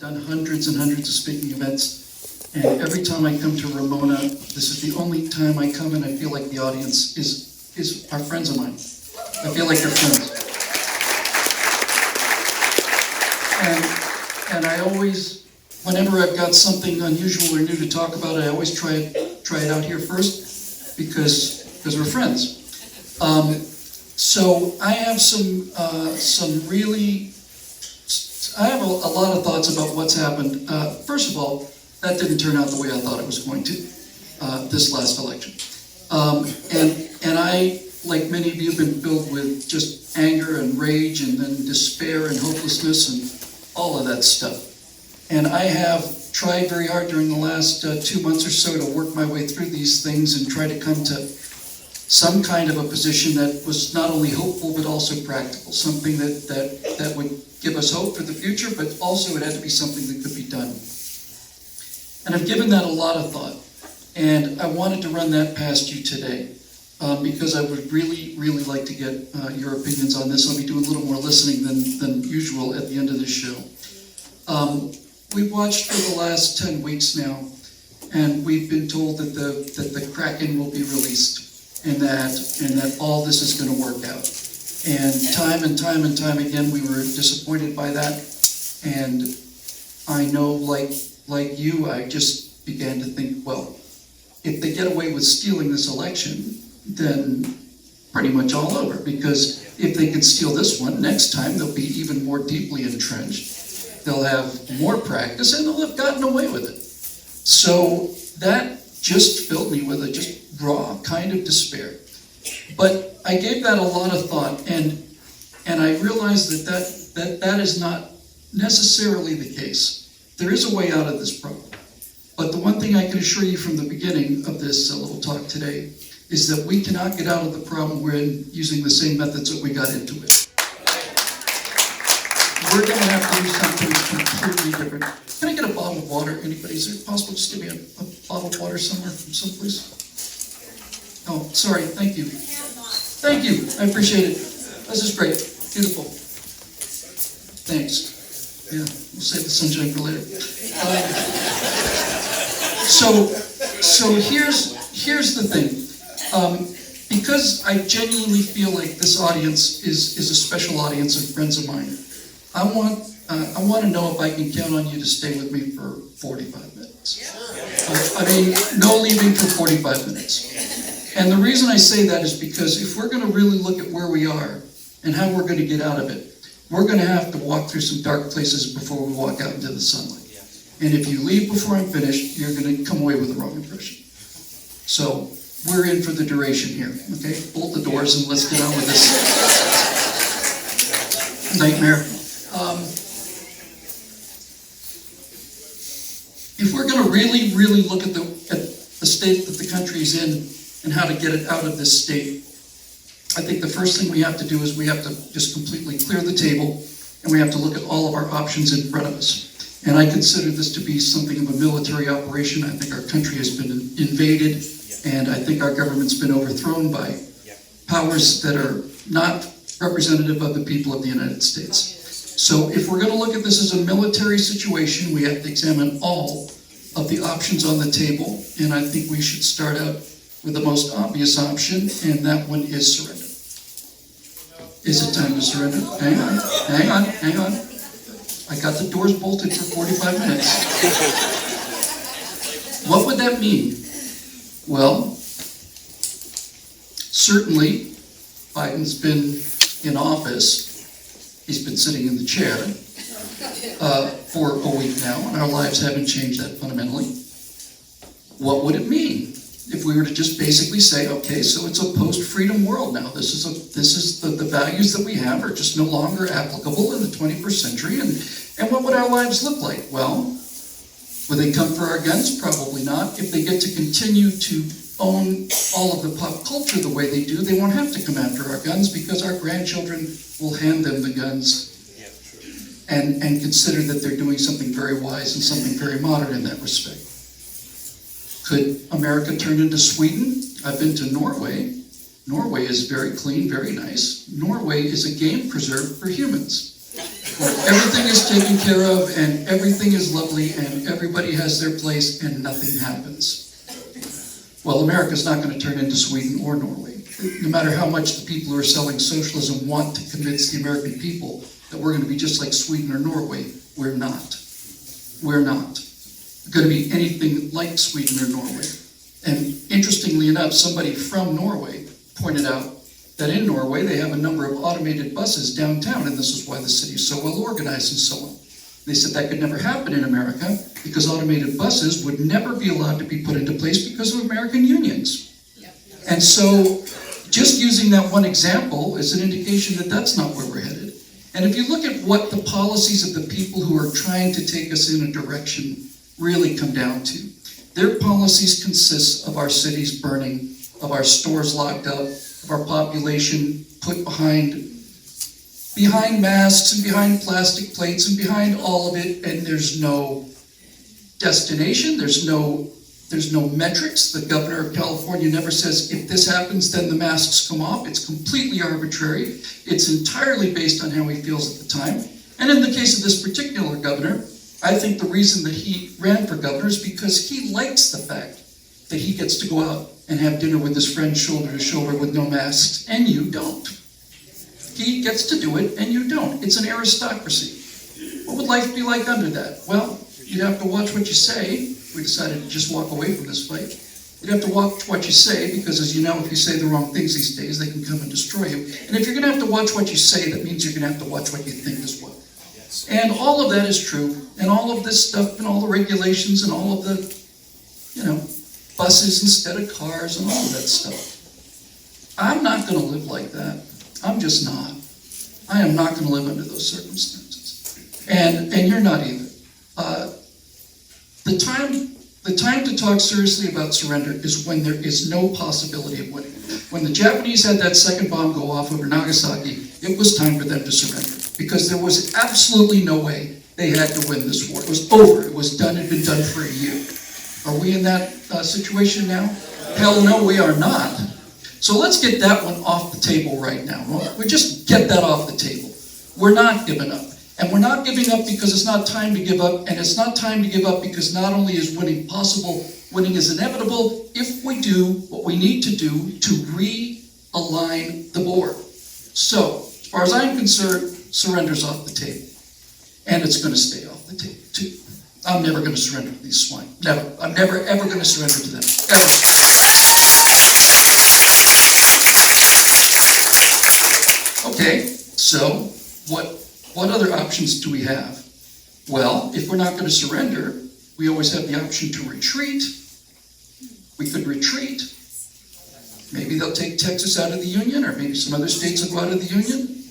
done hundreds and hundreds of speaking events, and every time I come to Ramona, this is the only time I come and I feel like the audience is are friends of mine. I feel like they're friends. And I always, whenever I've got something unusual or new to talk about, I always try it out here first because we're friends. So I have I have a lot of thoughts about what's happened. First of all, that didn't turn out the way I thought it was going to, this last election. And I, like many of you, have been filled with just anger and rage and then despair and hopelessness and all of that stuff. And I have tried very hard during the last 2 months or so to work my way through these things and try to come to some kind of a position that was not only hopeful but also practical, something that would give us hope for the future, but also it had to be something that could be done. And I've given that a lot of thought, and I wanted to run that past you today because I would really, really like to get your opinions on this. I'll be doing a little more listening than usual at the end of this show. We've watched for the last 10 weeks now, and we've been told that the Kraken will be released. And that all this is going to work out. And time again, we were disappointed by that. And I know, like you, I just began to think, well, if they get away with stealing this election, then pretty much all over. Because if they can steal this one, next time they'll be even more deeply entrenched. They'll have more practice, and they'll have gotten away with it. So that just filled me with a just raw kind of despair. But I gave that a lot of thought, and I realized that is not necessarily the case. There is a way out of this problem. But the one thing I can assure you from the beginning of this little talk today is that we cannot get out of the problem we're in using the same methods that we got into it. We're going to have to do something completely different. Can I get a bottle of water? Anybody? Is it possible? Just give me a bottle of water somewhere from someplace. Oh, sorry. Thank you. Thank you. I appreciate it. This is great. Beautiful. Thanks. Yeah, we'll save the sunshine for later. So here's the thing. Because I genuinely feel like this audience is a special audience of friends of mine, I want to know if I can count on you to stay with me for 45 minutes. I mean, no leaving for 45 minutes. And the reason I say that is because if we're going to really look at where we are and how we're going to get out of it, we're going to have to walk through some dark places before we walk out into the sunlight. And if you leave before I'm finished, you're going to come away with the wrong impression. So we're in for the duration here, okay? Bolt the doors and let's get on with this nightmare. If we're going to really, really look at the state that the country is in and how to get it out of this state, I think the first thing we have to do is we have to just completely clear the table, and we have to look at all of our options in front of us. And I consider this to be something of a military operation. I think our country has been invaded, and I think our government's been overthrown by powers that are not representative of the people of the United States. So if we're going to look at this as a military situation, we have to examine all of the options on the table, and I think we should start out with the most obvious option, and that one is surrender. Is it time to surrender? Hang on. I got the doors bolted for 45 minutes. What would that mean? Well, certainly Biden's been in office. He's been sitting in the chair for a week now, and our lives haven't changed that fundamentally. What would it mean if we were to just basically say, okay, so it's a post-freedom world now. This is the values that we have are just no longer applicable in the 21st century, and what would our lives look like? Well, would they come for our guns? Probably not. If they get to continue to own all of the pop culture the way they do, they won't have to come after our guns because our grandchildren will hand them the guns and consider that they're doing something very wise and something very modern in that respect. Could America turn into Sweden? I've been to Norway. Norway is very clean, very nice. Norway is a game preserve for humans. where everything is taken care of and everything is lovely and everybody has their place and nothing happens. Well, America's not going to turn into Sweden or Norway. No matter how much the people who are selling socialism want to convince the American people that we're going to be just like Sweden or Norway, we're not. We're not going to be anything like Sweden or Norway. And interestingly enough, somebody from Norway pointed out that in Norway they have a number of automated buses downtown, and this is why the city is so well organized and so on. They said that could never happen in America because automated buses would never be allowed to be put into place because of American unions. And so just using that one example is an indication that that's not where we're headed. And if you look at what the policies of the people who are trying to take us in a direction really come down to, their policies consist of our cities burning, of our stores locked up, of our population put behind masks and behind plastic plates and behind all of it, and there's no destination, there's no metrics. The governor of California never says, if this happens, then the masks come off. It's completely arbitrary. It's entirely based on how he feels at the time. And in the case of this particular governor, I think the reason that he ran for governor is because he likes the fact that he gets to go out and have dinner with his friends shoulder to shoulder with no masks, and you don't. He gets to do it, and you don't. It's an aristocracy. What would life be like under that? Well, you'd have to watch what you say. We decided to just walk away from this fight. You'd have to watch what you say, because as you know, if you say the wrong things these days, they can come and destroy you. And if you're going to have to watch what you say, that means you're going to have to watch what you think as well. And all of that is true, and all of this stuff, and all the regulations, and all of the, buses instead of cars, and all of that stuff. I'm not going to live like that. I'm just not. I am not going to live under those circumstances. And you're not either. The time to talk seriously about surrender is when there is no possibility of winning. When the Japanese had that second bomb go off over Nagasaki, it was time for them to surrender, because there was absolutely no way they had to win this war. It was over. It was done. It had been done for a year. Are we in that situation now? Hell no, we are not. So let's get that one off the table right now. We just get that off the table. We're not giving up. And we're not giving up because it's not time to give up, and it's not time to give up because not only is winning possible, winning is inevitable if we do what we need to do to realign the board. So, as far as I'm concerned, surrender's off the table. And it's going to stay off the table, too. I'm never going to surrender to these swine. Never. I'm never, ever going to surrender to them. Ever. Okay, so what other options do we have? Well, if we're not going to surrender, we always have the option to retreat. We could retreat. Maybe they'll take Texas out of the Union, or maybe some other states will go out of the Union.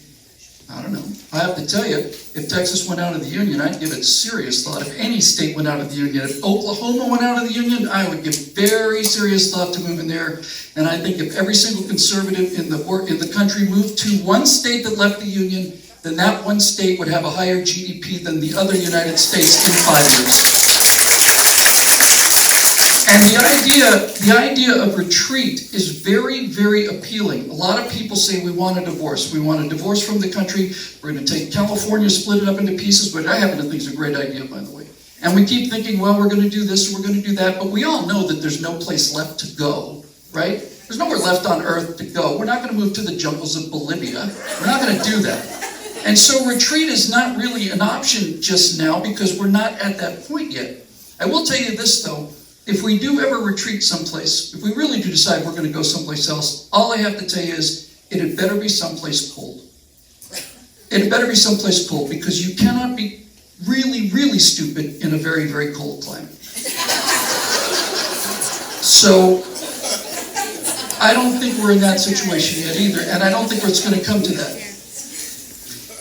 I don't know. I have to tell you, if Texas went out of the Union, I'd give it serious thought. If any state went out of the Union, if Oklahoma went out of the Union, I would give very serious thought to moving there. And I think if every single conservative in the country moved to one state that left the Union, then that one state would have a higher GDP than the other United States in 5 years. And the idea of retreat is very, very appealing. A lot of people say we want a divorce. We want a divorce from the country. We're going to take California, split it up into pieces, but I happen to think it's a great idea, by the way. And we keep thinking, well, we're going to do this, we're going to do that, but we all know that there's no place left to go, right? There's nowhere left on earth to go. We're not going to move to the jungles of Bolivia. We're not going to do that. And so retreat is not really an option just now because we're not at that point yet. I will tell you this, though. If we do ever retreat someplace, if we really do decide we're going to go someplace else, all I have to tell you is it had better be someplace cold. It had better be someplace cold, because you cannot be really, really stupid in a very, very cold climate. So I don't think we're in that situation yet either, and I don't think it's going to come to that.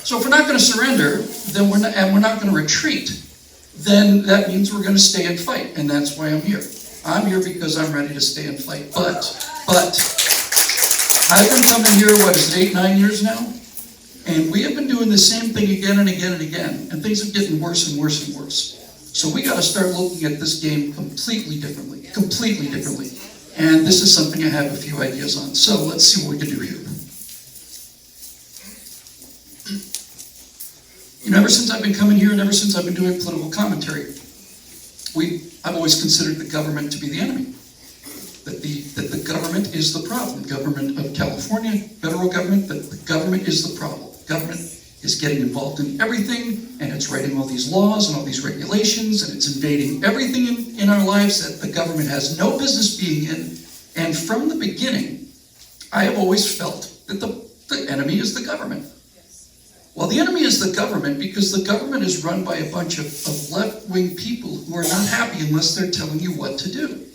So if we're not going to surrender, then we're not going to retreat, then that means we're going to stay and fight, and that's why I'm here. I'm here because I'm ready to stay and fight. But I've been coming here, 8, 9 years now? And we have been doing the same thing again and again and again, and things are getting worse and worse and worse. So we got to start looking at this game completely differently. And this is something I have a few ideas on. So let's see what we can do here. Ever since I've been coming here and ever since I've been doing political commentary, I've always considered the government to be the enemy. That the government is the problem. Government of California, federal government, that the government is the problem. Government is getting involved in everything, and it's writing all these laws and all these regulations, and it's invading everything in our lives that the government has no business being in. And from the beginning, I have always felt that the enemy is the government. Well, the enemy is the government because the government is run by a bunch of left-wing people who are not happy unless they're telling you what to do.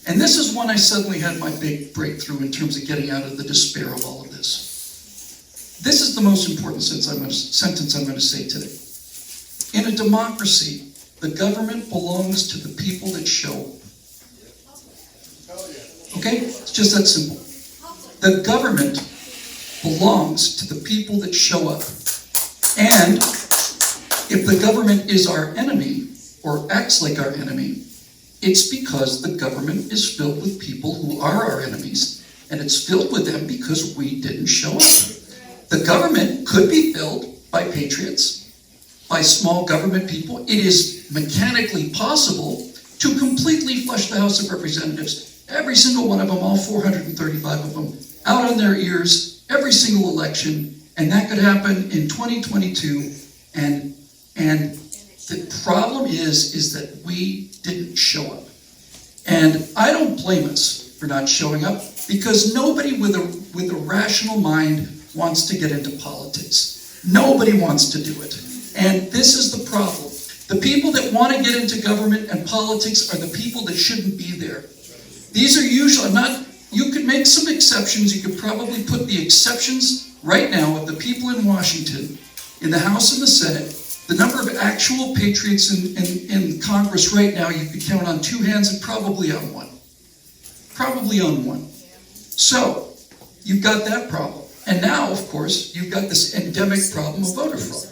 And this is when I suddenly had my big breakthrough in terms of getting out of the despair of all of this. This is the most important sentence I'm going to say today. In a democracy, the government belongs to the people that show up. Okay? It's just that simple. The government belongs to the people that show up. And if the government is our enemy, or acts like our enemy, it's because the government is filled with people who are our enemies, and it's filled with them because we didn't show up. The government could be filled by patriots, by small government people. It is mechanically possible to completely flush the House of Representatives, every single one of them, all 435 of them, out on their ears, every single election, and that could happen in 2022, and the problem is that we didn't show up. And I don't blame us for not showing up, because nobody with a rational mind wants to get into politics. Nobody wants to do it. And this is the problem. The people that want to get into government and politics are the people that shouldn't be there. These are usually you could make some exceptions. You could probably put the exceptions right now of the people in Washington, in the House and the Senate. The number of actual patriots in Congress right now, you could count on two hands and probably on one. Probably on one. So, you've got that problem. And now, of course, you've got this endemic problem of voter fraud.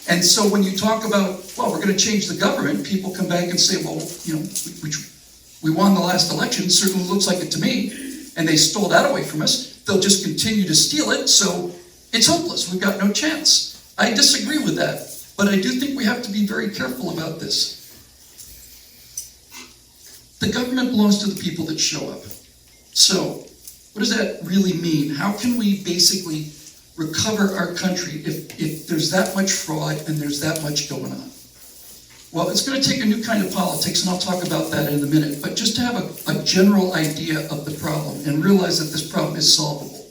And so when you talk about, well, we're going to change the government, people come back and say, well, we won the last election, certainly looks like it to me, and they stole that away from us. They'll just continue to steal it, so it's hopeless. We've got no chance. I disagree with that, but I do think we have to be very careful about this. The government belongs to the people that show up. So, what does that really mean? How can we basically recover our country if there's that much fraud and there's that much going on? Well, it's going to take a new kind of politics, and I'll talk about that in a minute, but just to have a general idea of the problem and realize that this problem is solvable.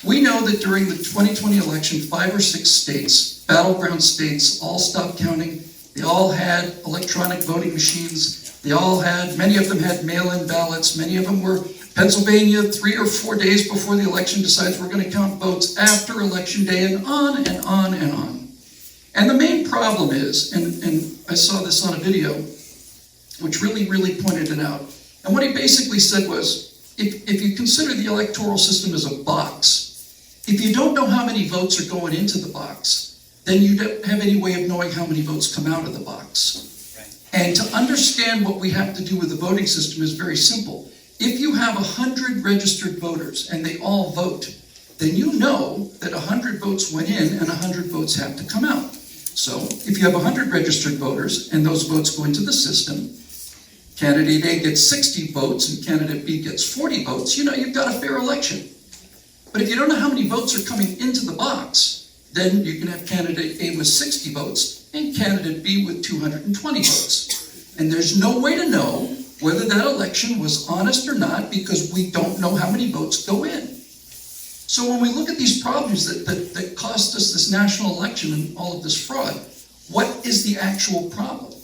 We know that during the 2020 election, 5 or 6 states, battleground states, all stopped counting. They all had electronic voting machines. Many of them had mail-in ballots. Many of them were Pennsylvania, 3 or 4 days before the election decides we're going to count votes after election day, and on and on and on. And the main problem is, and I saw this on a video, which really pointed it out. And what he basically said was, if you consider the electoral system as a box, if you don't know how many votes are going into the box, then you don't have any way of knowing how many votes come out of the box. Right. And to understand what we have to do with the voting system is very simple. If you have 100 registered voters and they all vote, then you know that 100 votes went in and 100 votes have to come out. So if you have 100 registered voters and those votes go into the system, candidate A gets 60 votes and candidate B gets 40 votes, you've got a fair election. But if you don't know how many votes are coming into the box, then you can have candidate A with 60 votes and candidate B with 220 votes. And there's no way to know whether that election was honest or not because we don't know how many votes go in. So when we look at these problems that cost us this national election and all of this fraud, what is the actual problem?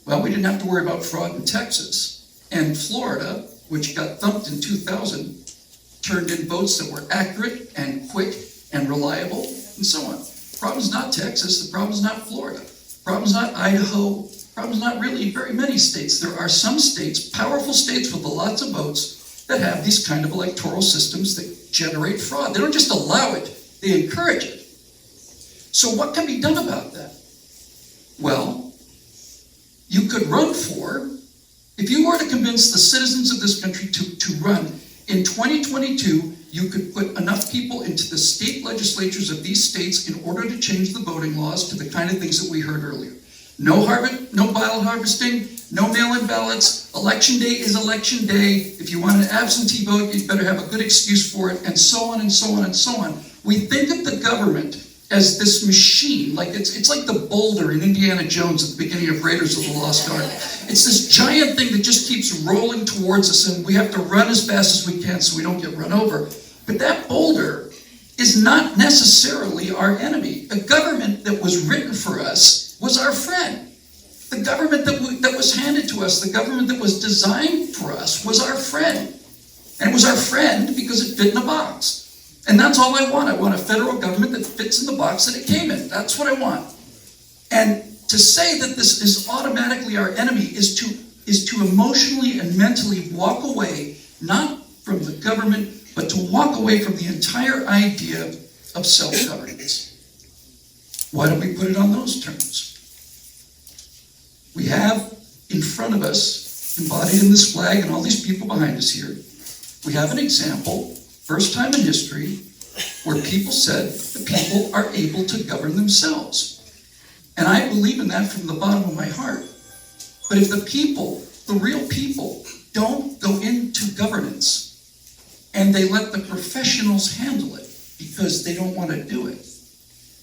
Well, we didn't have to worry about fraud in Texas. And Florida, which got thumped in 2000, turned in votes that were accurate and quick and reliable and so on. The problem's not Texas. The problem's not Florida. The problem's not Idaho. The problem's not really very many states. There are some states, powerful states with lots of votes, that have these kind of electoral systems that generate fraud. They don't just allow it, they encourage it. So what can be done about that? Well, you could run for, if you were to convince the citizens of this country to run in 2022 you could put enough people into the state legislatures of these states in order to change the voting laws to the kind of things that we heard earlier. No ballot harvesting, no mail-in ballots, election day is election day. If you want an absentee vote, you better have a good excuse for it, and so on and so on and so on. We think of the government as this machine, like it's like the boulder in Indiana Jones at the beginning of Raiders of the Lost Ark. It's this giant thing that just keeps rolling towards us, and we have to run as fast as we can so we don't get run over. But that boulder is not necessarily our enemy. A government that was written for us was our friend. The government that was handed to us, the government that was designed for us, was our friend. And it was our friend because it fit in a box. And that's all I want. I want a federal government that fits in the box that it came in. That's what I want. And to say that this is automatically our enemy is to emotionally and mentally walk away, not from the government, but to walk away from the entire idea of self-governance. Why don't we put it on those terms? We have in front of us, embodied in this flag and all these people behind us here, we have an example, first time in history, where people said the people are able to govern themselves. And I believe in that from the bottom of my heart. But if the people, the real people, don't go into governance and they let the professionals handle it because they don't want to do it,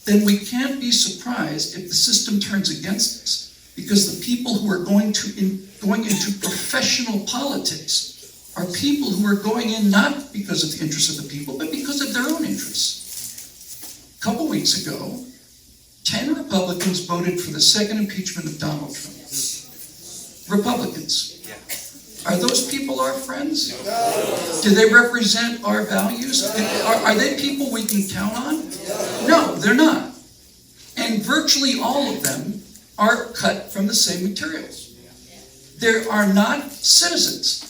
then we can't be surprised if the system turns against us. Because the people who are going into professional politics are people who are going in not because of the interests of the people, but because of their own interests. A couple weeks ago, 10 Republicans voted for the second impeachment of Donald Trump. Republicans. Are those people our friends? Do they represent our values? Are they people we can count on? No, they're not. And virtually all of them are cut from the same materials. They are not citizens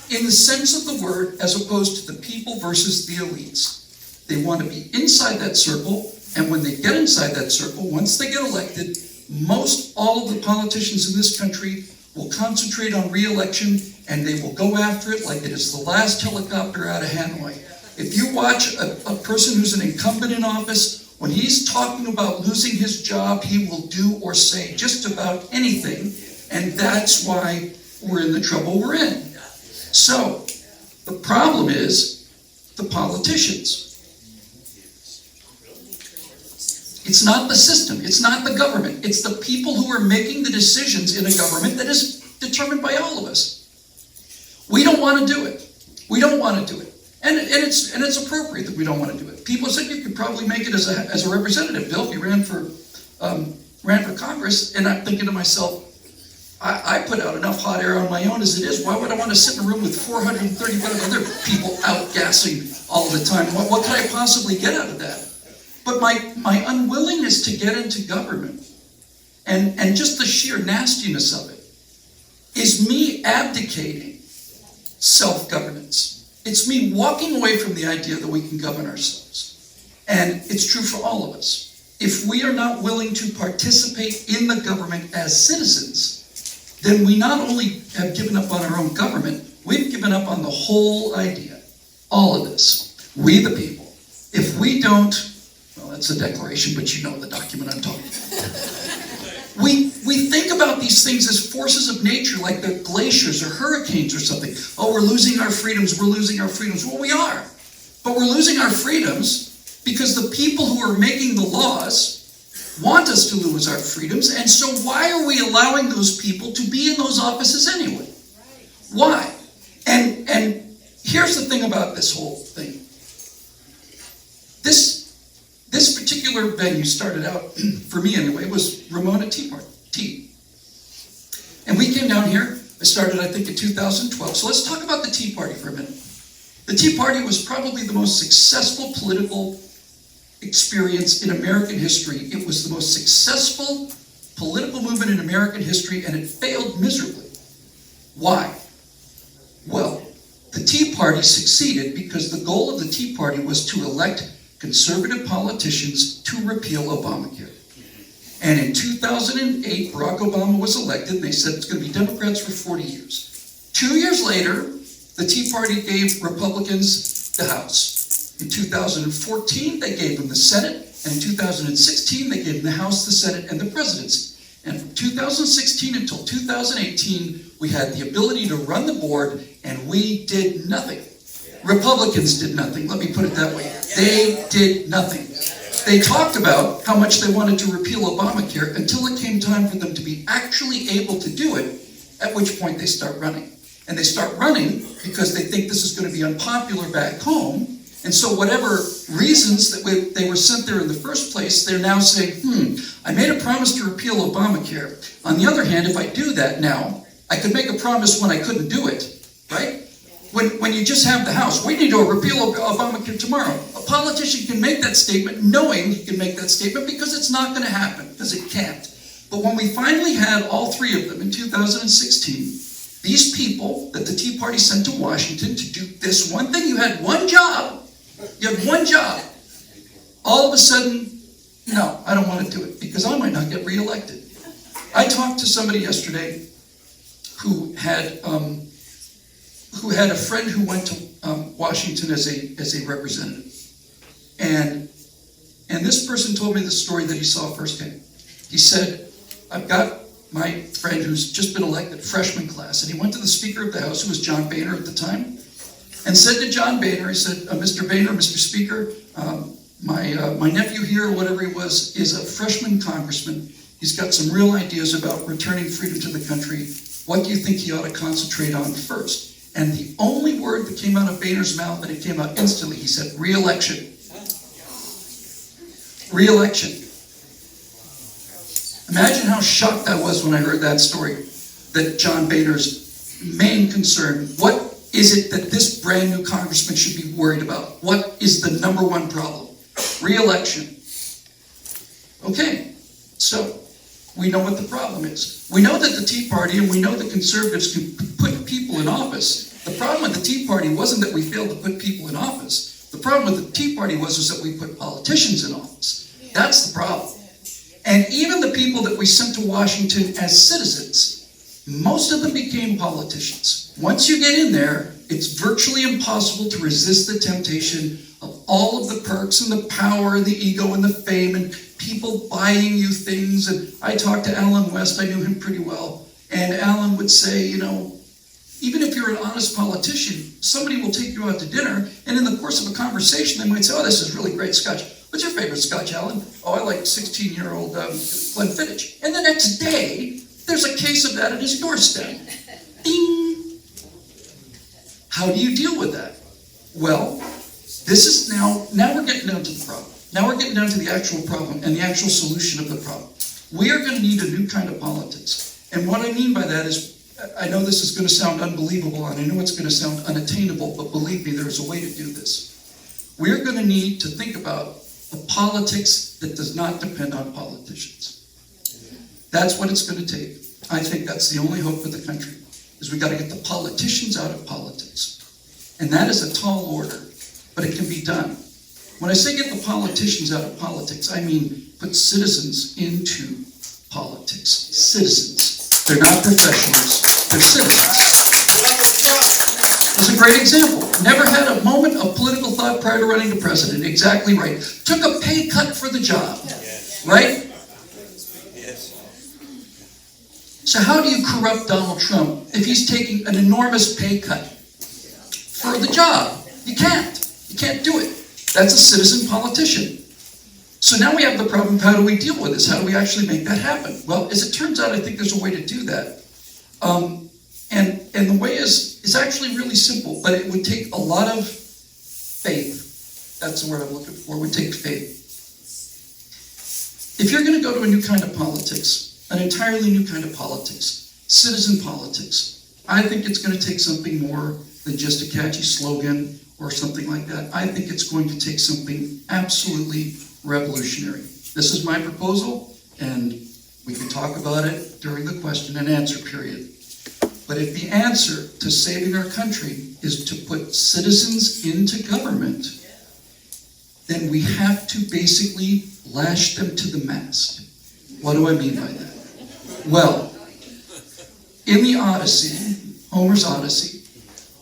in the sense of the word as opposed to the people versus the elites. They want to be inside that circle, and when they get inside that circle, once they get elected, most all of the politicians in this country will concentrate on re-election, and they will go after it like it is the last helicopter out of Hanoi. If you watch a person who's an incumbent in office, when he's talking about losing his job, he will do or say just about anything, and that's why we're in the trouble we're in. So, the problem is the politicians. It's not the system, it's not the government, it's the people who are making the decisions in a government that is determined by all of us. We don't want to do it. We don't want to do it. And it's appropriate that we don't want to do it. People said you could probably make it as a representative, Bill, if you ran for Congress. And I'm thinking to myself, I put out enough hot air on my own as it is. Why would I want to sit in a room with 435 other people outgassing all the time? What could I possibly get out of that? But my unwillingness to get into government and just the sheer nastiness of it is me abdicating self-governance. It's me walking away from the idea that we can govern ourselves. And it's true for all of us. If we are not willing to participate in the government as citizens, then we not only have given up on our own government, we've given up on the whole idea. All of this. We the people. If we don't, well, that's a declaration, but you know the document I'm talking about. We think about these things as forces of nature, like the glaciers or hurricanes or something. Oh, we're losing our freedoms, we're losing our freedoms. Well, we are. But we're losing our freedoms because the people who are making the laws want us to lose our freedoms, and so why are we allowing those people to be in those offices anyway? Why? And here's the thing about this whole thing. This particular venue started out, for me anyway, was Ramona Tea. And we came down here, I started I think in 2012, so let's talk about the Tea Party for a minute. The Tea Party was probably the most successful political experience in American history. It was the most successful political movement in American history, and it failed miserably. Why? Well, the Tea Party succeeded because the goal of the Tea Party was to elect conservative politicians to repeal Obamacare. And in 2008, Barack Obama was elected, and they said it's going to be Democrats for 40 years. 2 years later, the Tea Party gave Republicans the House. In 2014, they gave him the Senate, and in 2016, they gave him the House, the Senate, and the presidency. And from 2016 until 2018, we had the ability to run the board, and we did nothing. Republicans did nothing, let me put it that way. They did nothing. They talked about how much they wanted to repeal Obamacare until it came time for them to be actually able to do it, at which point they start running. And they start running because they think this is going to be unpopular back home. And so whatever reasons that they were sent there in the first place, they're now saying, I made a promise to repeal Obamacare. On the other hand, if I do that now, I could make a promise when I couldn't do it, right? When you just have the House, we need to repeal Obamacare tomorrow. A politician can make that statement knowing he can make that statement because it's not going to happen, because it can't. But when we finally had all three of them in 2016, these people that the Tea Party sent to Washington to do this one thing, you had one job. You have one job. All of a sudden, no, I don't want to do it because I might not get reelected. I talked to somebody yesterday who had a friend who went to Washington as a representative, and this person told me the story that he saw firsthand. He said, "I've got my friend who's just been elected, freshman class," and he went to the Speaker of the House, who was John Boehner at the time, and said to John Boehner, he said, "Mr. Boehner, Mr. Speaker, my nephew here, or whatever he was, is a freshman congressman. He's got some real ideas about returning freedom to the country. What do you think he ought to concentrate on first?" And the only word that came out of Boehner's mouth, and it came out instantly, he said, "Re-election." Re-election. Imagine how shocked I was when I heard that story, that John Boehner's main concern, what is it that this brand new congressman should be worried about? What is the number one problem? Re-election. Okay, so we know what the problem is. We know that the Tea Party and we know the conservatives can put people in office. The problem with the Tea Party wasn't that we failed to put people in office. The problem with the Tea Party was that we put politicians in office. That's the problem. And even the people that we sent to Washington as citizens, most of them became politicians. Once you get in there, it's virtually impossible to resist the temptation of all of the perks and the power and the ego and the fame and people buying you things. And I talked to Alan West, I knew him pretty well, and Alan would say, even if you're an honest politician, somebody will take you out to dinner, and in the course of a conversation, they might say, "Oh, this is really great scotch. What's your favorite scotch, Alan?" "Oh, I like 16-year-old Glenfiddich." And the next day, there's a case of that at his doorstep. Ding! How do you deal with that? Well, this is now we're getting down to the problem. Now we're getting down to the actual problem and the actual solution of the problem. We are going to need a new kind of politics. And what I mean by that is, I know this is going to sound unbelievable, and I know it's going to sound unattainable, but believe me, there is a way to do this. We're going to need to think about a politics that does not depend on politicians. That's what it's going to take. I think that's the only hope for the country, is we got to get the politicians out of politics. And that is a tall order, but it can be done. When I say get the politicians out of politics, I mean put citizens into politics. Citizens. They're not professionals, they're citizens. That's a great example. Never had a moment of political thought prior to running to president. Exactly right. Took a pay cut for the job, right? So how do you corrupt Donald Trump if he's taking an enormous pay cut for the job? You can't. You can't do it. That's a citizen politician. So now we have the problem of how do we deal with this? How do we actually make that happen? Well, as it turns out, I think there's a way to do that. And the way is actually really simple, but it would take a lot of faith. That's the word I'm looking for. It would take faith. If you're going to go to a new kind of politics, an entirely new kind of politics, citizen politics, I think it's going to take something more than just a catchy slogan or something like that. I think it's going to take something absolutely revolutionary. This is my proposal, and we can talk about it during the question and answer period. But if the answer to saving our country is to put citizens into government, then we have to basically lash them to the mast. What do I mean by that? Well, in the Odyssey, Homer's Odyssey,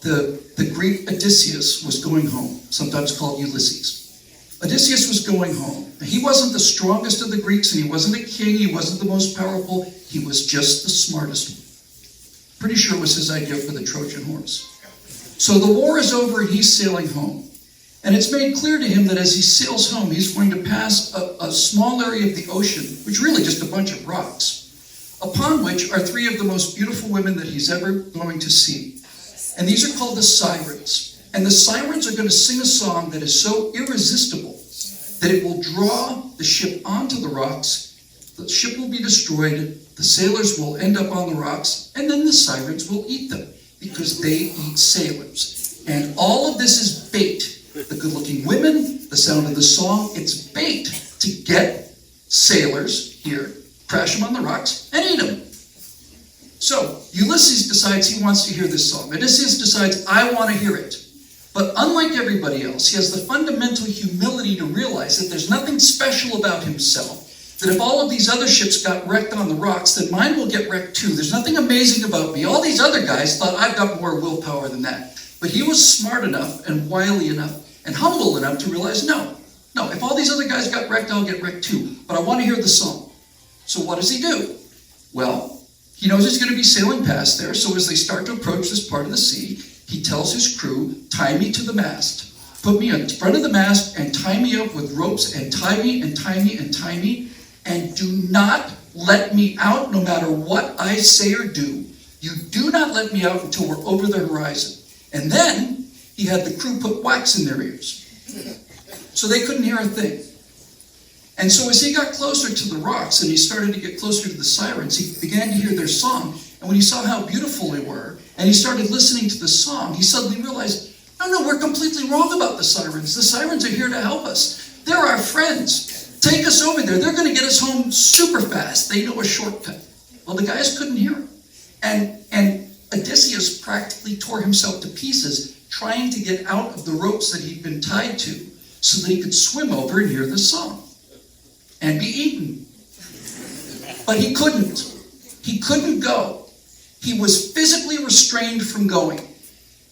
the the Greek Odysseus was going home, sometimes called Ulysses. Odysseus was going home. He wasn't the strongest of the Greeks, and he wasn't a king, he wasn't the most powerful, he was just the smartest one. Pretty sure it was his idea for the Trojan horse. So the war is over and he's sailing home. And it's made clear to him that as he sails home, he's going to pass a small area of the ocean, which is really just a bunch of rocks, upon which are three of the most beautiful women that he's ever going to see. And these are called the sirens. And the sirens are going to sing a song that is so irresistible that it will draw the ship onto the rocks. The ship will be destroyed. The sailors will end up on the rocks. And then the sirens will eat them because they eat sailors. And all of this is bait. The good-looking women, the sound of the song, it's bait to get sailors here, crash them on the rocks, and eat them. So Ulysses decides he wants to hear this song. Odysseus decides, I want to hear it. But unlike everybody else, he has the fundamental humility to realize that there's nothing special about himself. That if all of these other ships got wrecked on the rocks, then mine will get wrecked too. There's nothing amazing about me. All these other guys thought I've got more willpower than that. But he was smart enough and wily enough and humble enough to realize, no, if all these other guys got wrecked, I'll get wrecked too. But I want to hear the song. So what does he do? Well, he knows he's going to be sailing past there, so as they start to approach this part of the sea, he tells his crew, tie me to the mast. Put me in front of the mast and tie me up with ropes and tie me and tie me and tie me, and do not let me out no matter what I say or do. You do not let me out until we're over the horizon. And then he had the crew put wax in their ears, so they couldn't hear a thing. And so as he got closer to the rocks and he started to get closer to the sirens, he began to hear their song. And when he saw how beautiful they were, and he started listening to the song, he suddenly realized, no, we're completely wrong about the sirens. The sirens are here to help us. They're our friends. Take us over there. They're going to get us home super fast. They know a shortcut. Well, the guys couldn't hear him. And Odysseus practically tore himself to pieces trying to get out of the ropes that he'd been tied to so that he could swim over and hear the song and be eaten. But he couldn't. He couldn't go. He was physically restrained from going.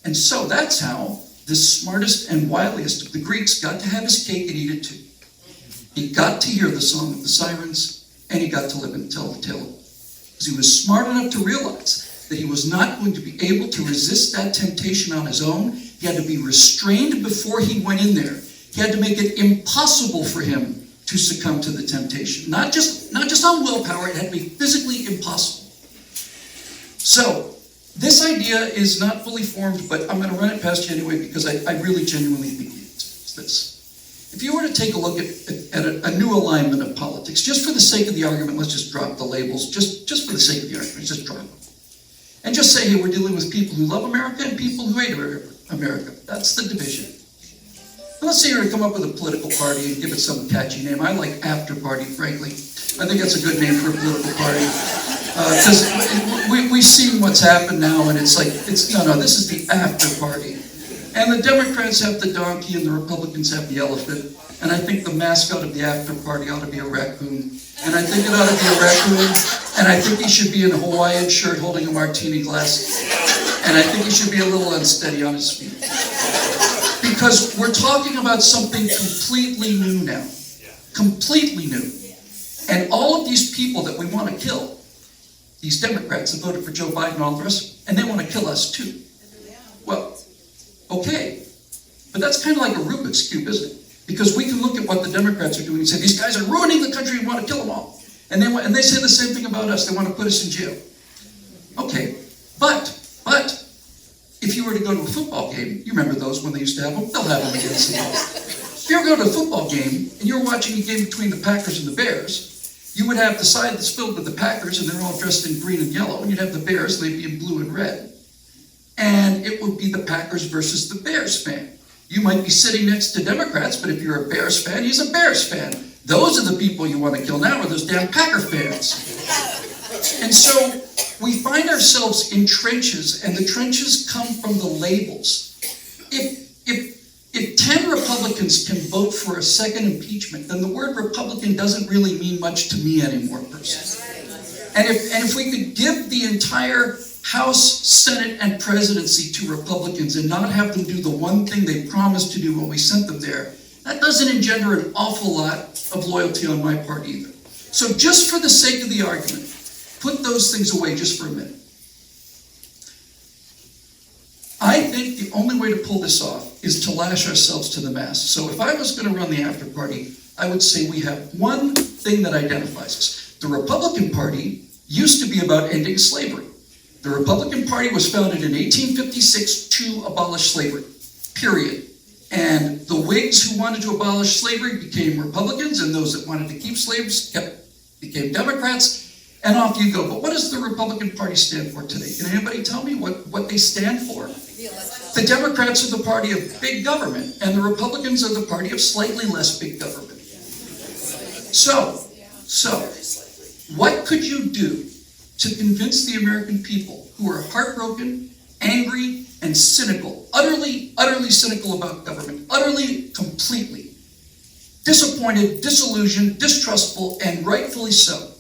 And so that's how the smartest and wiliest of the Greeks got to have his cake and eat it too. He got to hear the song of the sirens, and he got to live and tell the tale. Because he was smart enough to realize that he was not going to be able to resist that temptation on his own. He had to be restrained before he went in there. He had to make it impossible for him to succumb to the temptation. Not just on willpower, it had to be physically impossible. So, this idea is not fully formed, but I'm going to run it past you anyway because I really genuinely think it's this. If you were to take a look at a new alignment of politics, just for the sake of the argument, let's just drop the labels, just for the sake of the argument, just drop them. And just say, hey, we're dealing with people who love America and people who hate America. That's the division. Let's say you were to come up with a political party and give it some catchy name. I like After Party, frankly. I think that's a good name for a political party. Because we've seen what's happened now, and it's like, this is the After Party. And the Democrats have the donkey and the Republicans have the elephant. And I think the mascot of the After Party ought to be a raccoon. And I think it ought to be a raccoon. And I think he should be in a Hawaiian shirt holding a martini glass. And I think he should be a little unsteady on his feet. Because we're talking about something completely new now. Completely new. And all of these people that we want to kill, these Democrats that voted for Joe Biden and all the rest, and they want to kill us too. Well, okay. But that's kind of like a Rubik's Cube, isn't it? Because we can look at what the Democrats are doing and say, these guys are ruining the country, we want to kill them all. And they say the same thing about us. They want to put us in jail. Okay, but if you were to go to a football game, you remember those when they used to have them? They'll have them again somehow. If you ever go to a football game and you're watching a game between the Packers and the Bears, you would have the side that's filled with the Packers and they're all dressed in green and yellow, and you'd have the Bears and they'd be in blue and red. And it would be the Packers versus the Bears fan. You might be sitting next to Democrats, but if you're a Bears fan, he's a Bears fan. Those are the people you want to kill now, are those damn Packer fans. And so we find ourselves in trenches, and the trenches come from the labels. If 10 Republicans can vote for a second impeachment, then the word Republican doesn't really mean much to me anymore, personally. And if we could give the entire House, Senate, and presidency to Republicans and not have them do the one thing they promised to do when we sent them there, that doesn't engender an awful lot of loyalty on my part either. So just for the sake of the argument, put those things away just for a minute. I think the only way to pull this off is to lash ourselves to the mast. So if I was going to run the after party, I would say we have one thing that identifies us. The Republican Party used to be about ending slavery. The Republican Party was founded in 1856 to abolish slavery, period. And the Whigs who wanted to abolish slavery became Republicans, and those that wanted to keep slaves became Democrats, and off you go. But what does the Republican Party stand for today? Can anybody tell me what they stand for? The Democrats are the party of big government, and the Republicans are the party of slightly less big government. So, what could you do to convince the American people who are heartbroken, angry, and cynical, utterly cynical about government, utterly, completely disappointed, disillusioned, distrustful, and rightfully so?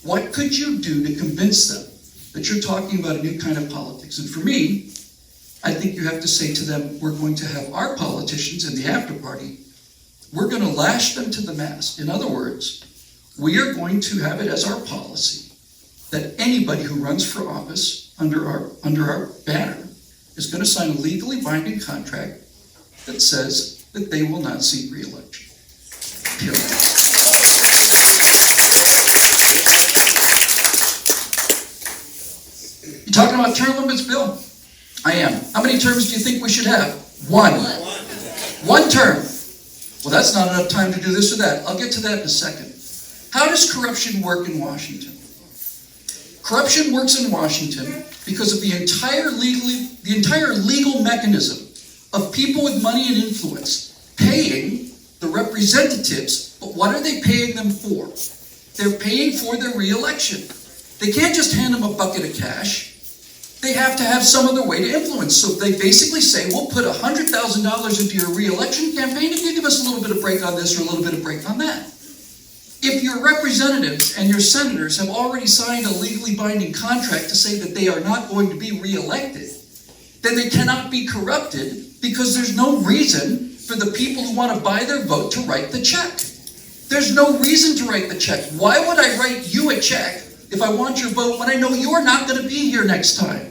What could you do to convince them that you're talking about a new kind of politics? And for me, I think you have to say to them, we're going to have our politicians in the after party, we're going to lash them to the mast. In other words, we are going to have it as our policy that anybody who runs for office under our banner is going to sign a legally binding contract that says that they will not seek re-election. Period. You talking about term limits, Bill? I am. How many terms do you think we should have? One. One term. Well, that's not enough time to do this or that. I'll get to that in a second. How does corruption work in Washington? Corruption works in Washington because of the entire legal mechanism of people with money and influence paying the representatives. But what are they paying them for? They're paying for their re-election. They can't just hand them a bucket of cash. They have to have some other way to influence. So they basically say, we'll put $100,000 into your re-election campaign if you give us a little bit of break on this or a little bit of break on that. If your representatives and your senators have already signed a legally binding contract to say that they are not going to be re-elected, then they cannot be corrupted because there's no reason for the people who want to buy their vote to write the check. There's no reason to write the check. Why would I write you a check if I want your vote when I know you're not going to be here next time?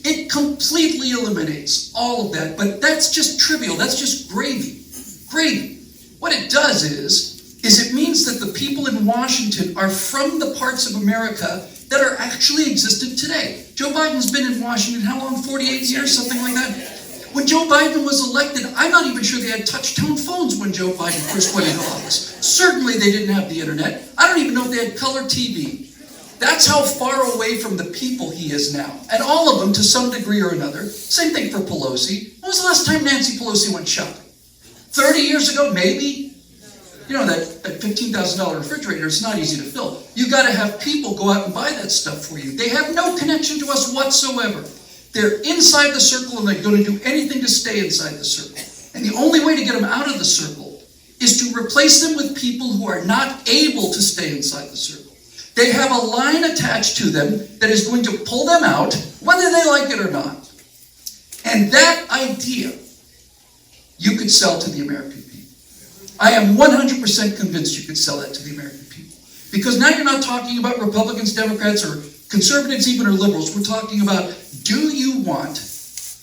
It completely eliminates all of that, but that's just trivial. That's just gravy. Gravy. What it does is it means that the people in Washington are from the parts of America that are actually existent today. Joe Biden's been in Washington how long? 48 years, something like that? When Joe Biden was elected, I'm not even sure they had touch-tone phones when Joe Biden first went into office. Certainly they didn't have the internet. I don't even know if they had color TV. That's how far away from the people he is now. And all of them, to some degree or another. Same thing for Pelosi. When was the last time Nancy Pelosi went shopping? 30 years ago, maybe? You know, that $15,000 refrigerator is not easy to fill. You got to have people go out and buy that stuff for you. They have no connection to us whatsoever. They're inside the circle and they're going to do anything to stay inside the circle. And the only way to get them out of the circle is to replace them with people who are not able to stay inside the circle. They have a line attached to them that is going to pull them out, whether they like it or not. And that idea you could sell to the American people. I am 100% convinced you could sell that to the American people. Because now you're not talking about Republicans, Democrats, or conservatives even, or liberals. We're talking about, do you want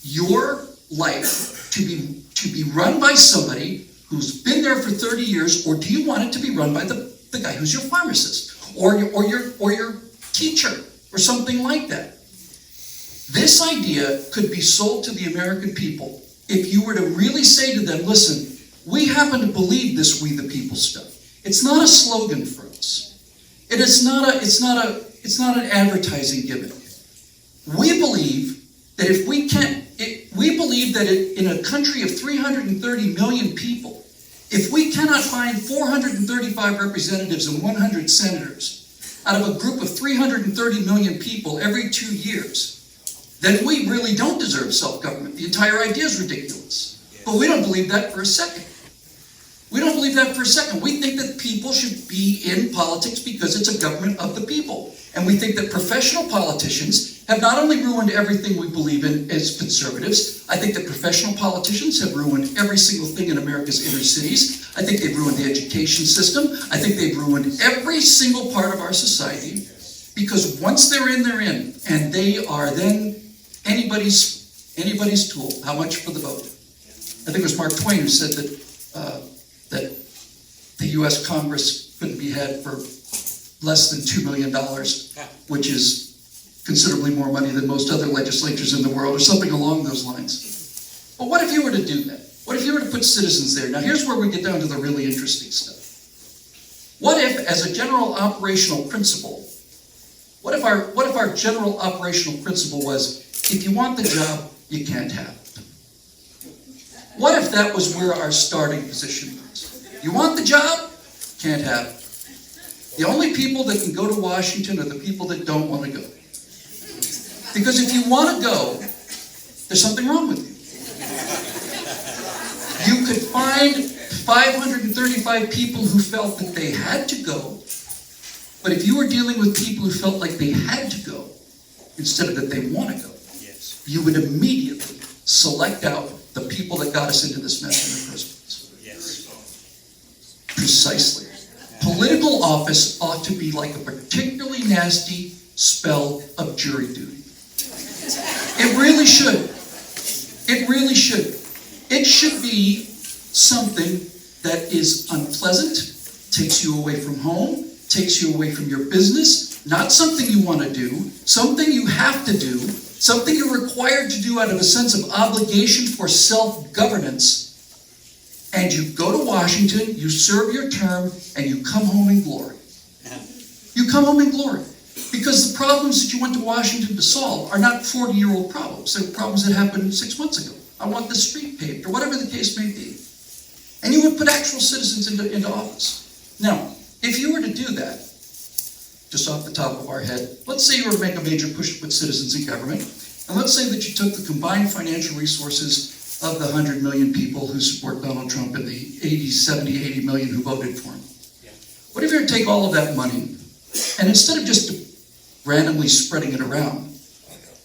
your life to be run by somebody who's been there for 30 years, or do you want it to be run by the guy who's your pharmacist? Or your teacher, or something like that. This idea could be sold to the American people if you were to really say to them, listen, we happen to believe this we the people stuff. It's not a slogan for us. It's not an advertising gimmick. We believe that if we can't, we believe that in a country of 330 million people, if we cannot find 435 representatives and 100 senators out of a group of 330 million people every 2 years, then we really don't deserve self-government. The entire idea is ridiculous. But we don't believe that for a second. We don't believe that for a second. We think that people should be in politics because it's a government of the people. And we think that professional politicians have not only ruined everything we believe in as conservatives, I think that professional politicians have ruined every single thing in America's inner cities. I think they've ruined the education system. I think they've ruined every single part of our society, because once they're in, and they are then anybody's tool. How much for the vote? I think it was Mark Twain who said that the U.S. Congress couldn't be had for less than $2 million, which is considerably more money than most other legislatures in the world, or something along those lines. But what if you were to do that? What if you were to put citizens there? Now here's where we get down to the really interesting stuff. What if, as a general operational principle, what if our general operational principle was, if you want the job, you can't have it? What if that was where our starting position was? You want the job? Can't have it. The only people that can go to Washington are the people that don't want to go. Because if you want to go, there's something wrong with you. You could find 535 people who felt that they had to go, but if you were dealing with people who felt like they had to go, instead of that they want to go, you would immediately select out the people that got us into this mess in the first place. Yes. Precisely. Political office ought to be like a particularly nasty spell of jury duty. It really should. It really should. It should be something that is unpleasant, takes you away from home, takes you away from your business, not something you want to do, something you have to do, something you're required to do out of a sense of obligation for self-governance. And you go to Washington, you serve your term, and you come home in glory. You come home in glory. Because the problems that you went to Washington to solve are not 40-year-old problems. They're problems that happened 6 months ago. I want this street paved, or whatever the case may be. And you would put actual citizens into office. Now, if you were to do that, just off the top of our head, let's say you were to make a major push to put citizens in government, and let's say that you took the combined financial resources of the 100 million people who support Donald Trump and the 80 million who voted for him. Yeah. What if you were to take all of that money, and instead of just randomly spreading it around,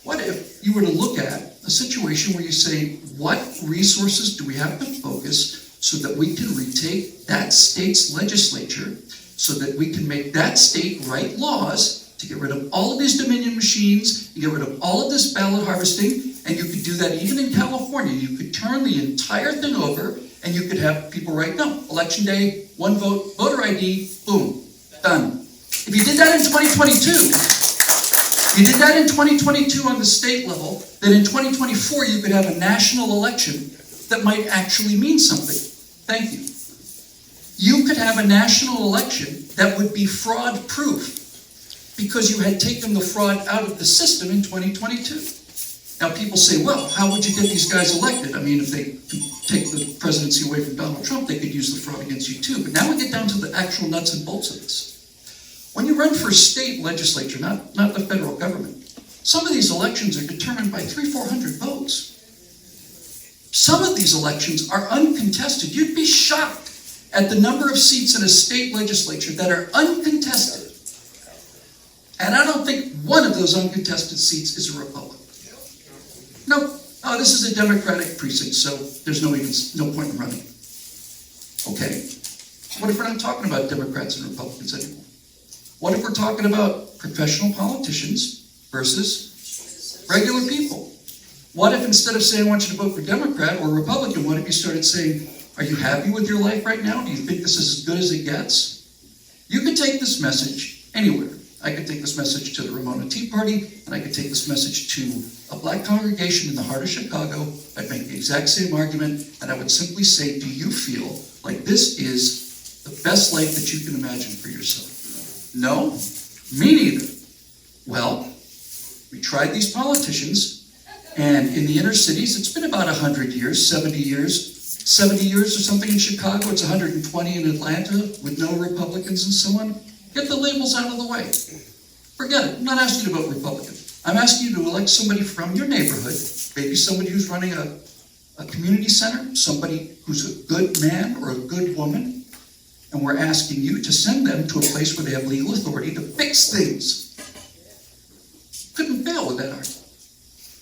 what if you were to look at a situation where you say, what resources do we have to focus so that we can retake that state's legislature, so that we can make that state write laws to get rid of all of these Dominion machines, and get rid of all of this ballot harvesting, and you could do that even in California. You could turn the entire thing over, and you could have people write, no, election day, one vote, voter ID, boom, done. If you did that in 2022, on the state level, then in 2024 you could have a national election that might actually mean something. Thank you. You could have a national election that would be fraud-proof because you had taken the fraud out of the system in 2022. Now people say, well, how would you get these guys elected? I mean, if they take the presidency away from Donald Trump, they could use the fraud against you too. But now we get down to the actual nuts and bolts of this. When you run for a state legislature, not the federal government, some of these elections are determined by 300-400 votes. Some of these elections are uncontested. You'd be shocked at the number of seats in a state legislature that are uncontested. And I don't think one of those uncontested seats is a Republican. No, this is a Democratic precinct, so there's no point in running. Okay, what if we're not talking about Democrats and Republicans anymore? What if we're talking about professional politicians versus regular people? What if instead of saying I want you to vote for Democrat or Republican, what if you started saying, are you happy with your life right now? Do you think this is as good as it gets? You could take this message anywhere. I could take this message to the Ramona Tea Party, and I could take this message to a black congregation in the heart of Chicago. I'd make the exact same argument, and I would simply say, do you feel like this is the best life that you can imagine for yourself? No? Me neither. Well, we tried these politicians, and in the inner cities, it's been about 100 years, 70 years or something in Chicago. It's 120 in Atlanta with no Republicans and so on. Get the labels out of the way. Forget it. I'm not asking you to vote Republican. I'm asking you to elect somebody from your neighborhood, maybe somebody who's running a a community center, somebody who's a good man or a good woman, and we're asking you to send them to a place where they have legal authority to fix things. Couldn't fail with that argument.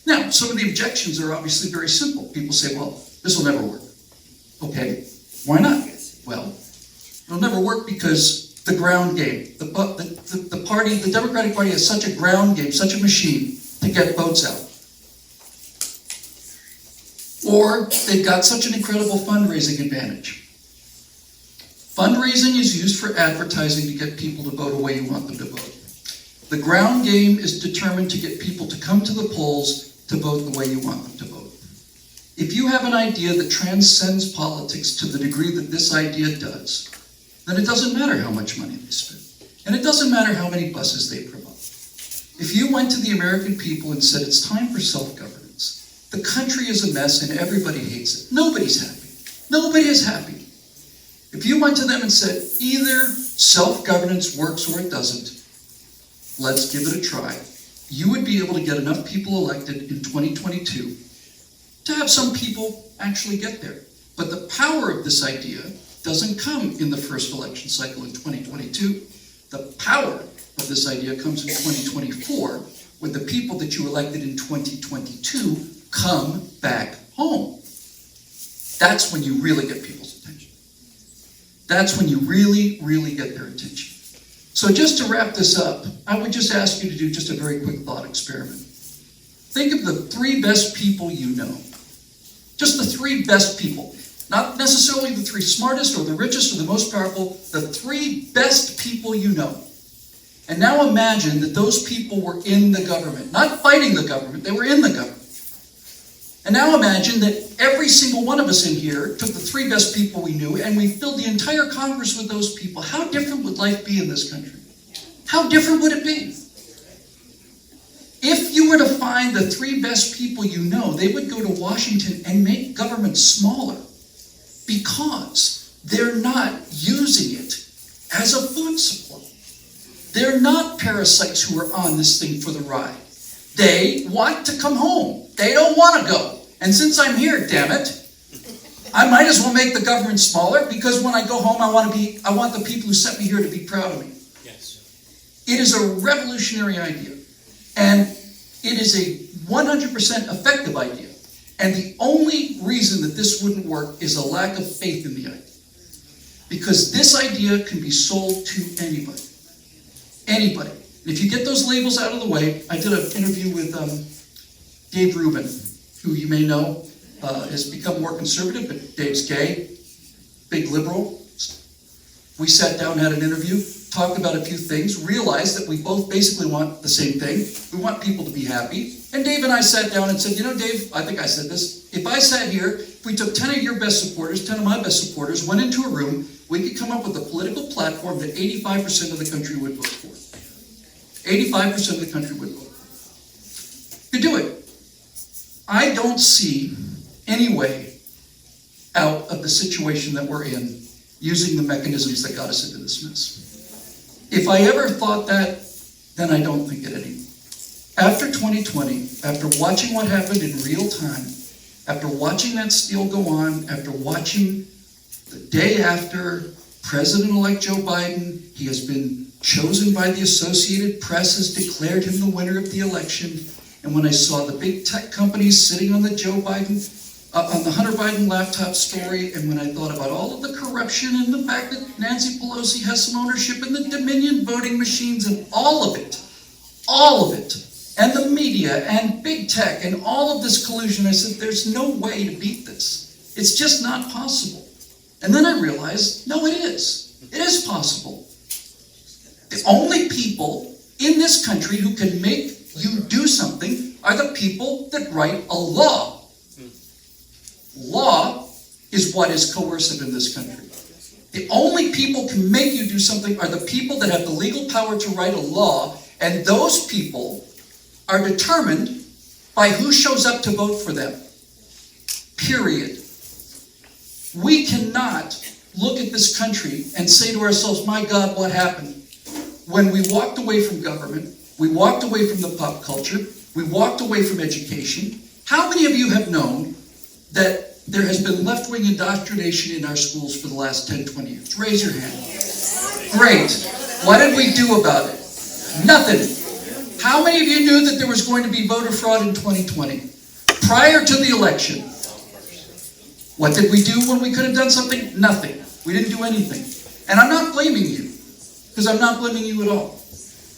Now, some of the objections are obviously very simple. People say, well, this will never work. Okay, why not? Well, it'll never work because the ground game, the party, the Democratic Party has such a ground game, such a machine to get votes out. Or they've got such an incredible fundraising advantage. Fundraising is used for advertising to get people to vote the way you want them to vote. The ground game is determined to get people to come to the polls to vote the way you want them to vote. If you have an idea that transcends politics to the degree that this idea does, then it doesn't matter how much money they spend. And it doesn't matter how many buses they provide. If you went to the American people and said it's time for self-governance, the country is a mess and everybody hates it. Nobody's happy. Nobody is happy. If you went to them and said either self-governance works or it doesn't, let's give it a try, you would be able to get enough people elected in 2022 to have some people actually get there. But the power of this idea doesn't come in the first election cycle in 2022. The power of this idea comes in 2024 when the people that you elected in 2022 come back home. That's when you really get people's attention. That's when you really, really get their attention. So just to wrap this up, I would just ask you to do just a very quick thought experiment. Think of the 3 best people you know. Just the 3 best people. Not necessarily the 3 smartest or the richest or the most powerful, the 3 best people you know. And now imagine that those people were in the government. Not fighting the government, they were in the government. And now imagine that every single one of us in here took the 3 best people we knew and we filled the entire Congress with those people. How different would life be in this country? How different would it be? If you were to find the 3 best people you know, they would go to Washington and make government smaller because they're not using it as a food supply. They're not parasites who are on this thing for the ride. They want to come home. They don't want to go. And since I'm here, damn it, I might as well make the government smaller because when I go home, I want the people who sent me here to be proud of me. Yes. It is a revolutionary idea. And it is a 100% effective idea. And the only reason that this wouldn't work is a lack of faith in the idea. Because this idea can be sold to anybody. Anybody. And if you get those labels out of the way, I did an interview with Dave Rubin, who you may know has become more conservative, but Dave's gay, big liberal. We sat down, had an interview, talked about a few things, realized that we both basically want the same thing. We want people to be happy. And Dave and I sat down and said, you know, Dave, I think I said this, if I sat here, if we took 10 of your best supporters, 10 of my best supporters, went into a room, we could come up with a political platform that 85% of the country would vote for. 85% of the country would vote for. Could do it. I don't see any way out of the situation that we're in using the mechanisms that got us into this mess. If I ever thought that, then I don't think it anymore. After 2020, after watching what happened in real time, after watching that steal go on, after watching the day after President-elect Joe Biden, he has been chosen by the Associated Press, has declared him the winner of the election. And when I saw the big tech companies sitting on the on the Hunter Biden laptop story, and when I thought about all of the corruption and the fact that Nancy Pelosi has some ownership in the Dominion voting machines and all of it, and the media and big tech and all of this collusion, I said, there's no way to beat this. It's just not possible. And then I realized, no, it is. It is possible. The only people in this country who can make you do something are the people that write a law. Law is what is coercive in this country. The only people who can make you do something are the people that have the legal power to write a law, and those people are determined by who shows up to vote for them. Period. We cannot look at this country and say to ourselves, my God, what happened? When we walked away from government, we walked away from the pop culture, we walked away from education. How many of you have known that there has been left-wing indoctrination in our schools for the last 10, 20 years? Raise your hand. Great. What did we do about it? Nothing. How many of you knew that there was going to be voter fraud in 2020? Prior to the election. What did we do when we could have done something? Nothing. We didn't do anything. And I'm not blaming you, because I'm not blaming you at all.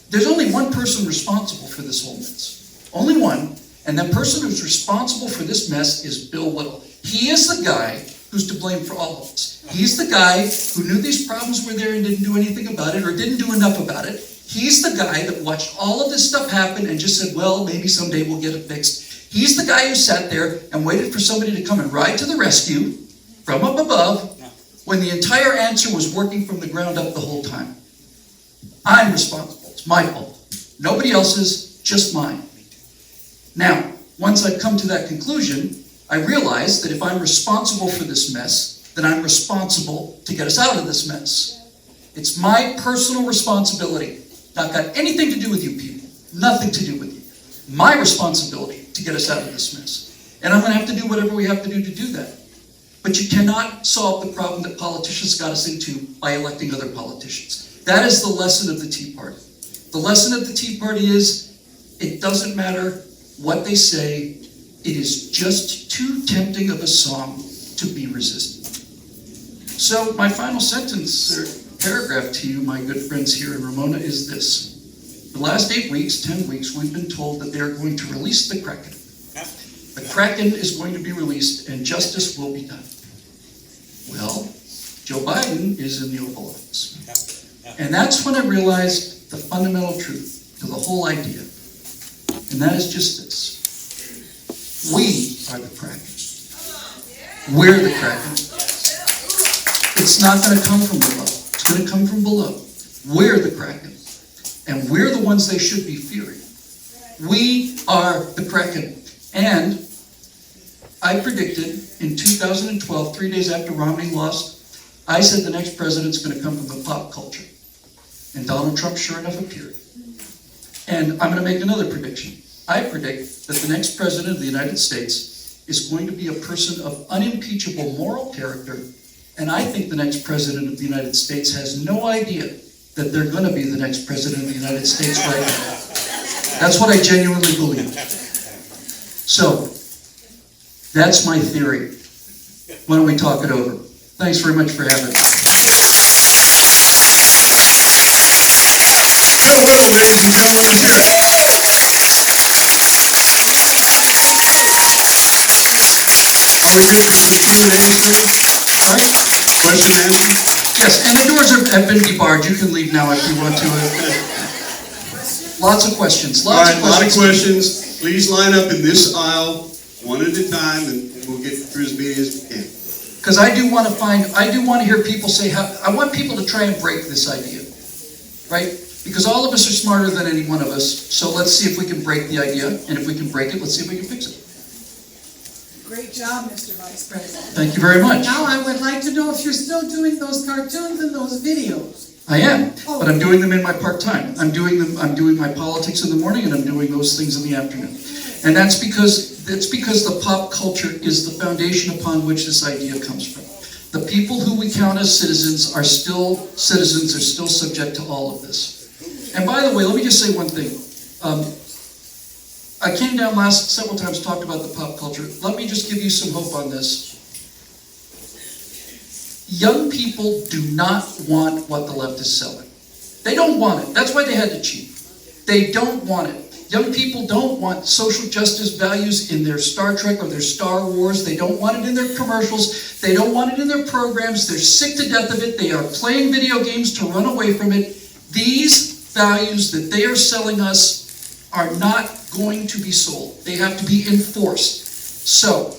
There's only one person responsible for this whole mess. Only one. And that person who's responsible for this mess is Bill Whittle. He is the guy who's to blame for all of this. He's the guy who knew these problems were there and didn't do anything about it, or didn't do enough about it. He's the guy that watched all of this stuff happen and just said, well, maybe someday we'll get it fixed. He's the guy who sat there and waited for somebody to come and ride to the rescue from up above when the entire answer was working from the ground up the whole time. I'm responsible. It's my fault. Nobody else's, just mine. Now, once I've come to that conclusion, I realize that if I'm responsible for this mess, then I'm responsible to get us out of this mess. It's my personal responsibility. Not got anything to do with you people. Nothing to do with you. My responsibility to get us out of this mess. And I'm going to have to do whatever we have to do that. But you cannot solve the problem that politicians got us into by electing other politicians. That is the lesson of the Tea Party. The lesson of the Tea Party is, it doesn't matter what they say, it is just too tempting of a song to be resisted. So my final sentence or paragraph to you, my good friends here in Ramona, is this. The last 8 weeks, 10 weeks, we've been told that they are going to release the Kraken. The Kraken is going to be released and justice will be done. Well, Joe Biden is in the Oval Office. And that's when I realized the fundamental truth to the whole idea. And that is just this. We are the Kraken. We're the Kraken. It's not going to come from above. It's going to come from below. We're the Kraken. And we're the ones they should be fearing. We are the Kraken. And I predicted in 2012, 3 days after Romney lost, I said the next president's going to come from the pop culture. And Donald Trump sure enough appeared. And I'm going to make another prediction. I predict that the next president of the United States is going to be a person of unimpeachable moral character, and I think the next president of the United States has no idea that they're going to be the next president of the United States right now. That's what I genuinely believe. So, that's my theory. Why don't we talk it over? Thanks very much for having me. Bill Whittle, ladies and gentlemen, let's hear it. Are we ready for the Q&A, Sorry? question and answer? Yes, and the doors have been debarred. You can leave now if you want to. Lots of questions. All right, a lot of questions. Please line up in this aisle, one at a time, and we'll get through as many as we can. Because I do want to hear people say, I want people to try and break this idea, right? Because all of us are smarter than any one of us, so let's see if we can break the idea, and if we can break it, let's see if we can fix it. Great job, Mr. Vice President. Thank you very much. Now I would like to know if you're still doing those cartoons and those videos. I am, but I'm doing them in my part-time. I'm doing my politics in the morning, and I'm doing those things in the afternoon. And that's because the pop culture is the foundation upon which this idea comes from. The people who we count as citizens are still subject to all of this. And by the way, let me just say one thing. I came down several times, talked about the pop culture. Let me just give you some hope on this. Young people do not want what the left is selling. They don't want it. That's why they had to cheat. They don't want it. Young people don't want social justice values in their Star Trek or their Star Wars. They don't want it in their commercials. They don't want it in their programs. They're sick to death of it. They are playing video games to run away from it. These values that they are selling us are not going to be sold. They have to be enforced. So,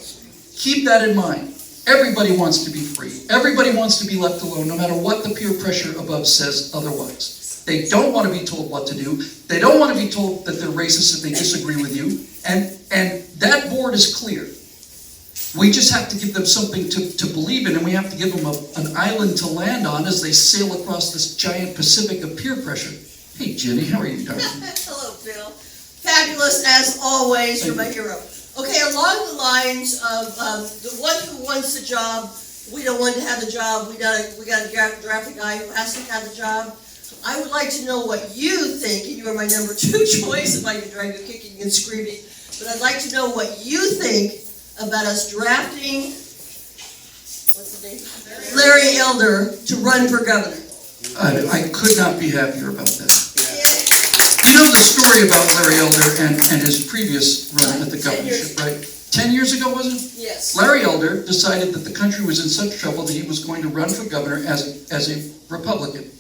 keep that in mind. Everybody wants to be free. Everybody wants to be left alone, no matter what the peer pressure above says otherwise. They don't want to be told what to do. They don't want to be told that they're racist if they disagree with you. And that board is clear. We just have to give them something to believe in, and we have to give them an island to land on as they sail across this giant Pacific of peer pressure. Hey, Jenny, how are you, darling? Hello, Bill. Fabulous as always. You're my hero. Okay, along the lines of the one who wants the job, we don't want to have the job, we gotta draft a guy who has to have the job. I would like to know what you think, and you are my number 2 choice if I can drag you kicking and screaming, but I'd like to know what you think about us drafting, what's the name? Larry Elder to run for governor. I could not be happier about that. You know the story about Larry Elder and his previous run at the 10 years governorship, right? 10 years ago, was it? Yes. Larry Elder decided that the country was in such trouble that he was going to run for governor as a Republican.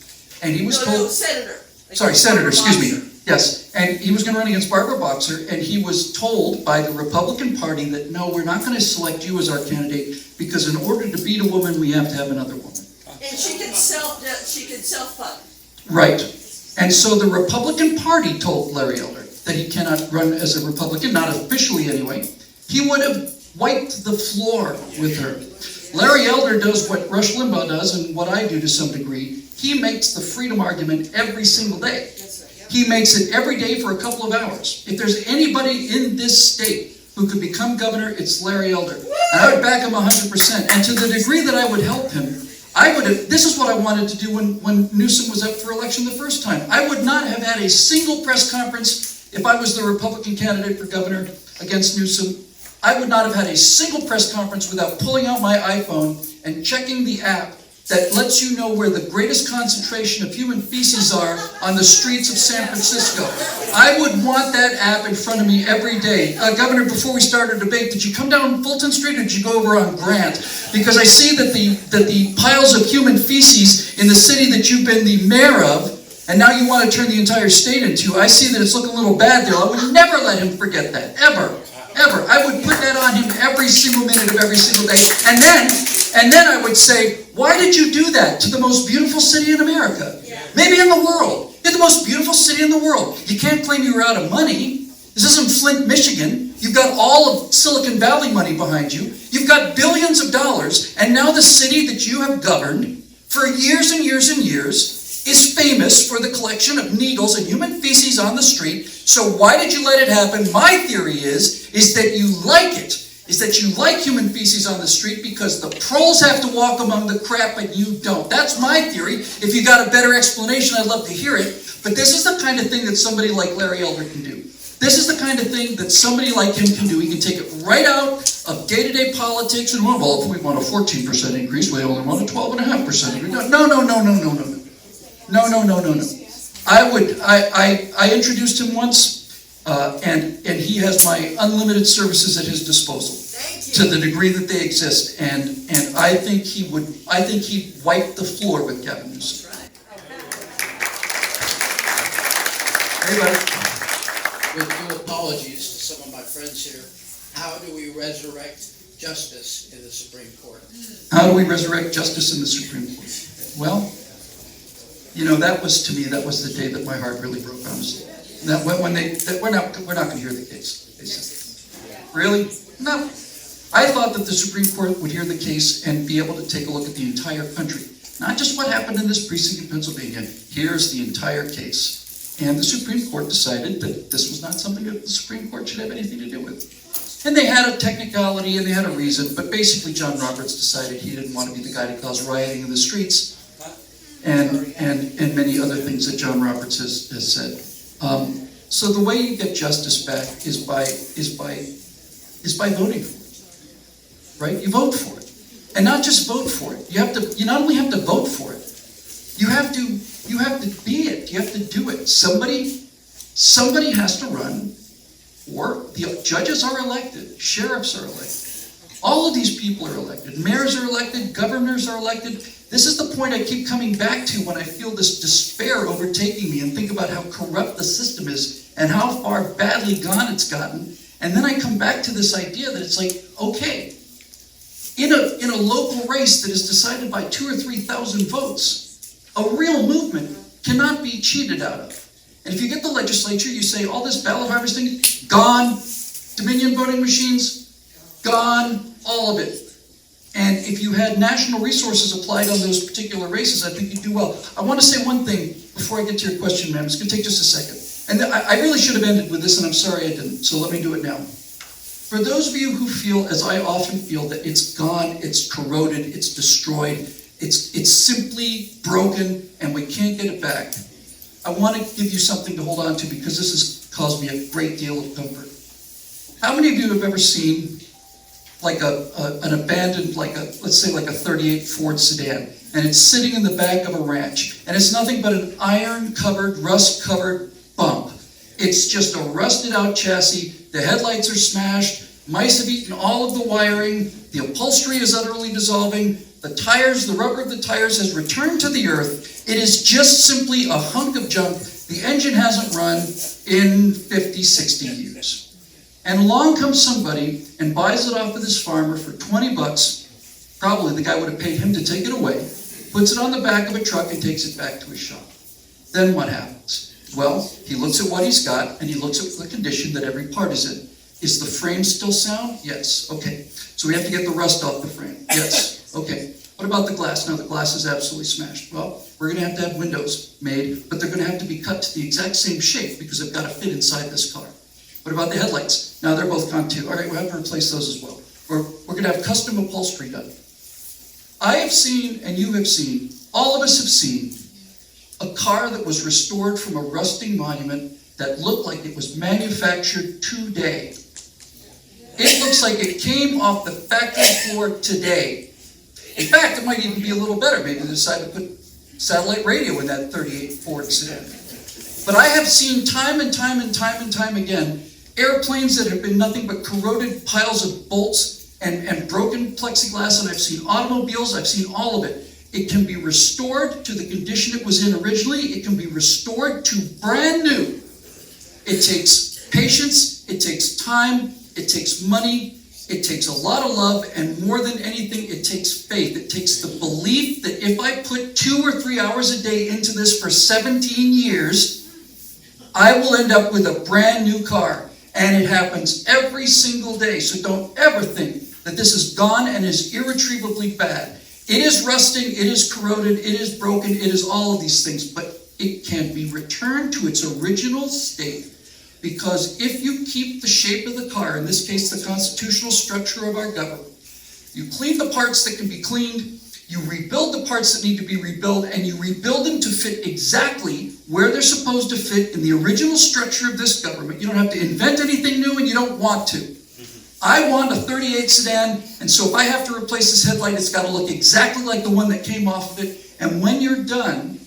And he was told... Senator. Sorry, Senator, excuse me. Yes, and he was going to run against Barbara Boxer, and he was told by the Republican Party that, no, we're not going to select you as our candidate because in order to beat a woman, we have to have another woman. And she can self-fund. Right. And so the Republican Party told Larry Elder that he cannot run as a Republican, not officially anyway. He would have wiped the floor with her. Larry Elder does what Rush Limbaugh does and what I do to some degree. He makes the freedom argument every single day. He makes it every day for a couple of hours. If there's anybody in this state who could become governor, it's Larry Elder. And I would back him 100%. And to the degree that I would help him, this is what I wanted to do when Newsom was up for election the first time. I would not have had a single press conference if I was the Republican candidate for governor against Newsom. I would not have had a single press conference without pulling out my iPhone and checking the app that lets you know where the greatest concentration of human feces are on the streets of San Francisco. I would want that app in front of me every day. Governor, before we start our debate, did you come down Fulton Street or did you go over on Grant? Because I see that the piles of human feces in the city that you've been the mayor of, and now you want to turn the entire state into, I see that it's looking a little bad there. I would never let him forget that, ever. Ever. I would put that on him every single minute of every single day. And then I would say, why did you do that to the most beautiful city in America? Maybe in the world. You're the most beautiful city in the world. You can't claim you were out of money. This isn't Flint, Michigan. You've got all of Silicon Valley money behind you. You've got billions of dollars. And now the city that you have governed for years and years and years is famous for the collection of needles and human feces on the street. So why did you let it happen? My theory is that you like it. Is that you like human feces on the street because the proles have to walk among the crap and you don't. That's my theory. If you got a better explanation, I'd love to hear it. But this is the kind of thing that somebody like Larry Elder can do. This is the kind of thing that somebody like him can do. He can take it right out of day-to-day politics and, well, if we want a 14% increase, we only want a 12.5% increase. No. I introduced him once. And he has my unlimited services at his disposal to the degree that they exist. And I think he'd wipe the floor with Gavin Newsom. Anybody? With due apologies to some of my friends here, how do we resurrect justice in the Supreme Court? How do we resurrect justice in the Supreme Court? Well, that was the day that my heart really broke, honestly. That we're not going to hear the case. They said, really? No. I thought that the Supreme Court would hear the case and be able to take a look at the entire country. Not just what happened in this precinct in Pennsylvania. Here's the entire case. And the Supreme Court decided that this was not something that the Supreme Court should have anything to do with. And they had a technicality and they had a reason, but basically John Roberts decided he didn't want to be the guy to cause rioting in the streets and many other things that John Roberts has said. So the way you get justice back is by voting for it, right? You vote for it, and not just vote for it. You not only have to vote for it, you have to be it. You have to do it. Somebody has to run, or the judges are elected, sheriffs are elected. All of these people are elected. Mayors are elected. Governors are elected. This is the point I keep coming back to when I feel this despair overtaking me and think about how corrupt the system is and how far badly gone it's gotten. And then I come back to this idea that it's like, okay, in a local race that is decided by 2,000 or 3,000 votes, a real movement cannot be cheated out of. And if you get the legislature, you say all this ballot harvesting, gone, Dominion voting machines, gone, all of it. And if you had national resources applied on those particular races, I think you'd do well. I want to say one thing before I get to your question, ma'am. It's going to take just a second. And I really should have ended with this, and I'm sorry I didn't, so let me do it now. For those of you who feel, as I often feel, that it's gone, it's corroded, it's destroyed, it's simply broken and we can't get it back, I want to give you something to hold on to because this has caused me a great deal of comfort. How many of you have ever seen like an abandoned, let's say like a 38 Ford sedan, and it's sitting in the back of a ranch, and it's nothing but an iron-covered, rust-covered bump. It's just a rusted-out chassis. The headlights are smashed. Mice have eaten all of the wiring. The upholstery is utterly dissolving. The tires, the rubber of the tires has returned to the earth. It is just simply a hunk of junk. The engine hasn't run in 50, 60 years. And along comes somebody and buys it off of this farmer for 20 bucks. Probably the guy would have paid him to take it away. Puts it on the back of a truck and takes it back to his shop. Then what happens? Well, he looks at what he's got and he looks at the condition that every part is in. Is the frame still sound? Yes. Okay. So we have to get the rust off the frame. Yes. Okay. What about the glass? No, the glass is absolutely smashed. Well, we're going to have windows made, but they're going to have to be cut to the exact same shape because they've got to fit inside this car. What about the headlights? No, they're both gone too. All right, we'll have to replace those as well. We're going to have custom upholstery done. I have seen, and you have seen, all of us have seen, a car that was restored from a rusting monument that looked like it was manufactured today. It looks like it came off the factory floor today. In fact, it might even be a little better. Maybe they decided to put satellite radio in that 38 Ford sedan. But I have seen time and time and time and time again airplanes that have been nothing but corroded piles of bolts and broken plexiglass, and I've seen automobiles, I've seen all of it. It can be restored to the condition it was in originally. It can be restored to brand new. It takes patience, it takes time, it takes money, it takes a lot of love, and more than anything, it takes faith. It takes the belief that if I put 2 or 3 hours a day into this for 17 years, I will end up with a brand new car. And it happens every single day. So don't ever think that this is gone and is irretrievably bad. It is rusting, it is corroded, it is broken, it is all of these things, but it can be returned to its original state. Because if you keep the shape of the car, in this case the constitutional structure of our government, you clean the parts that can be cleaned, you rebuild the parts that need to be rebuilt, and you rebuild them to fit exactly where they're supposed to fit in the original structure of this government. You don't have to invent anything new, and you don't want to. I want a 38 sedan, and so if I have to replace this headlight, it's got to look exactly like the one that came off of it. And when you're done,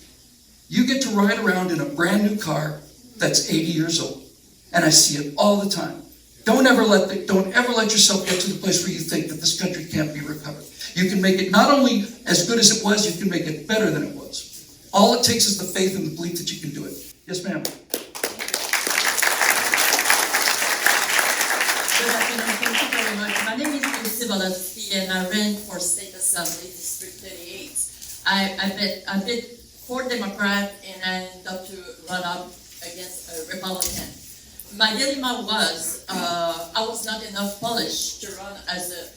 you get to ride around in a brand new car that's 80 years old. And I see it all the time. Don't ever let yourself get to the place where you think that this country can't be recovered. You can make it not only as good as it was, you can make it better than it was. All it takes is the faith and the belief that you can do it. Yes, ma'am. Good afternoon, thank you very much. My name is Lucy Valesky and I ran for State Assembly District 38. I bid for Democrat and I got to run up against a Republican. My dilemma was I was not enough polished to run as a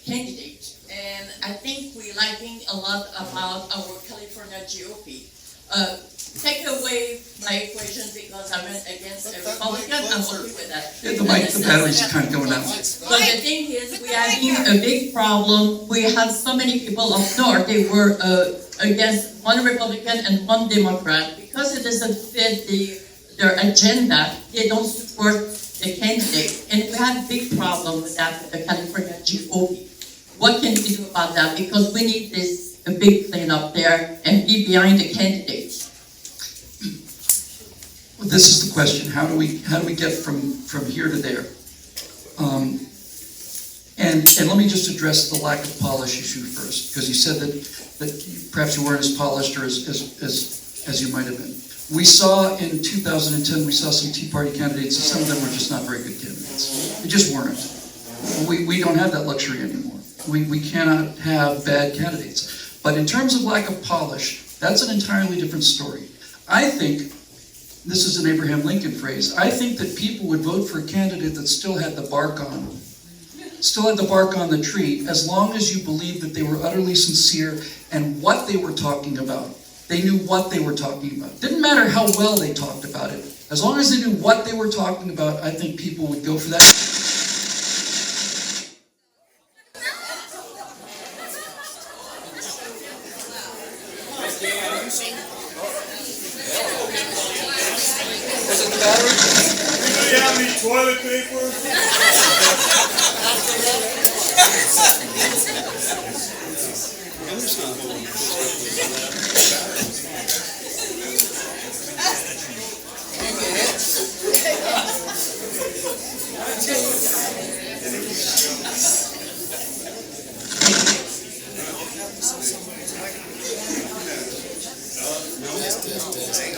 candidate, and I think we're lacking a lot about our California GOP. Take away my equation because I ran against a Republican, I'm okay with that. Yeah, the battery's kind of going out. But the thing is, we are having a big problem. We have so many people up north, they were against one Republican and one Democrat. Because it doesn't fit their agenda, they don't support the candidate. And we have a big problem with that with the California GOP. What can we do about that? Because we need a big cleanup there and be behind the candidates. Well, this is the question: how do we get from here to there? And let me just address the lack of polish issue first, because you said that perhaps you weren't as polished or as you might have been. We saw in 2010, we saw some Tea Party candidates, and some of them were just not very good candidates. They just weren't. We don't have that luxury anymore. We cannot have bad candidates. But in terms of lack of polish, that's an entirely different story. I think, this is an Abraham Lincoln phrase, I think that people would vote for a candidate that still had the bark on them. Still had the bark on the tree, as long as you believed that they were utterly sincere and what they were talking about. They knew what they were talking about. Didn't matter how well they talked about it. As long as they knew what they were talking about, I think people would go for that. toilet paper?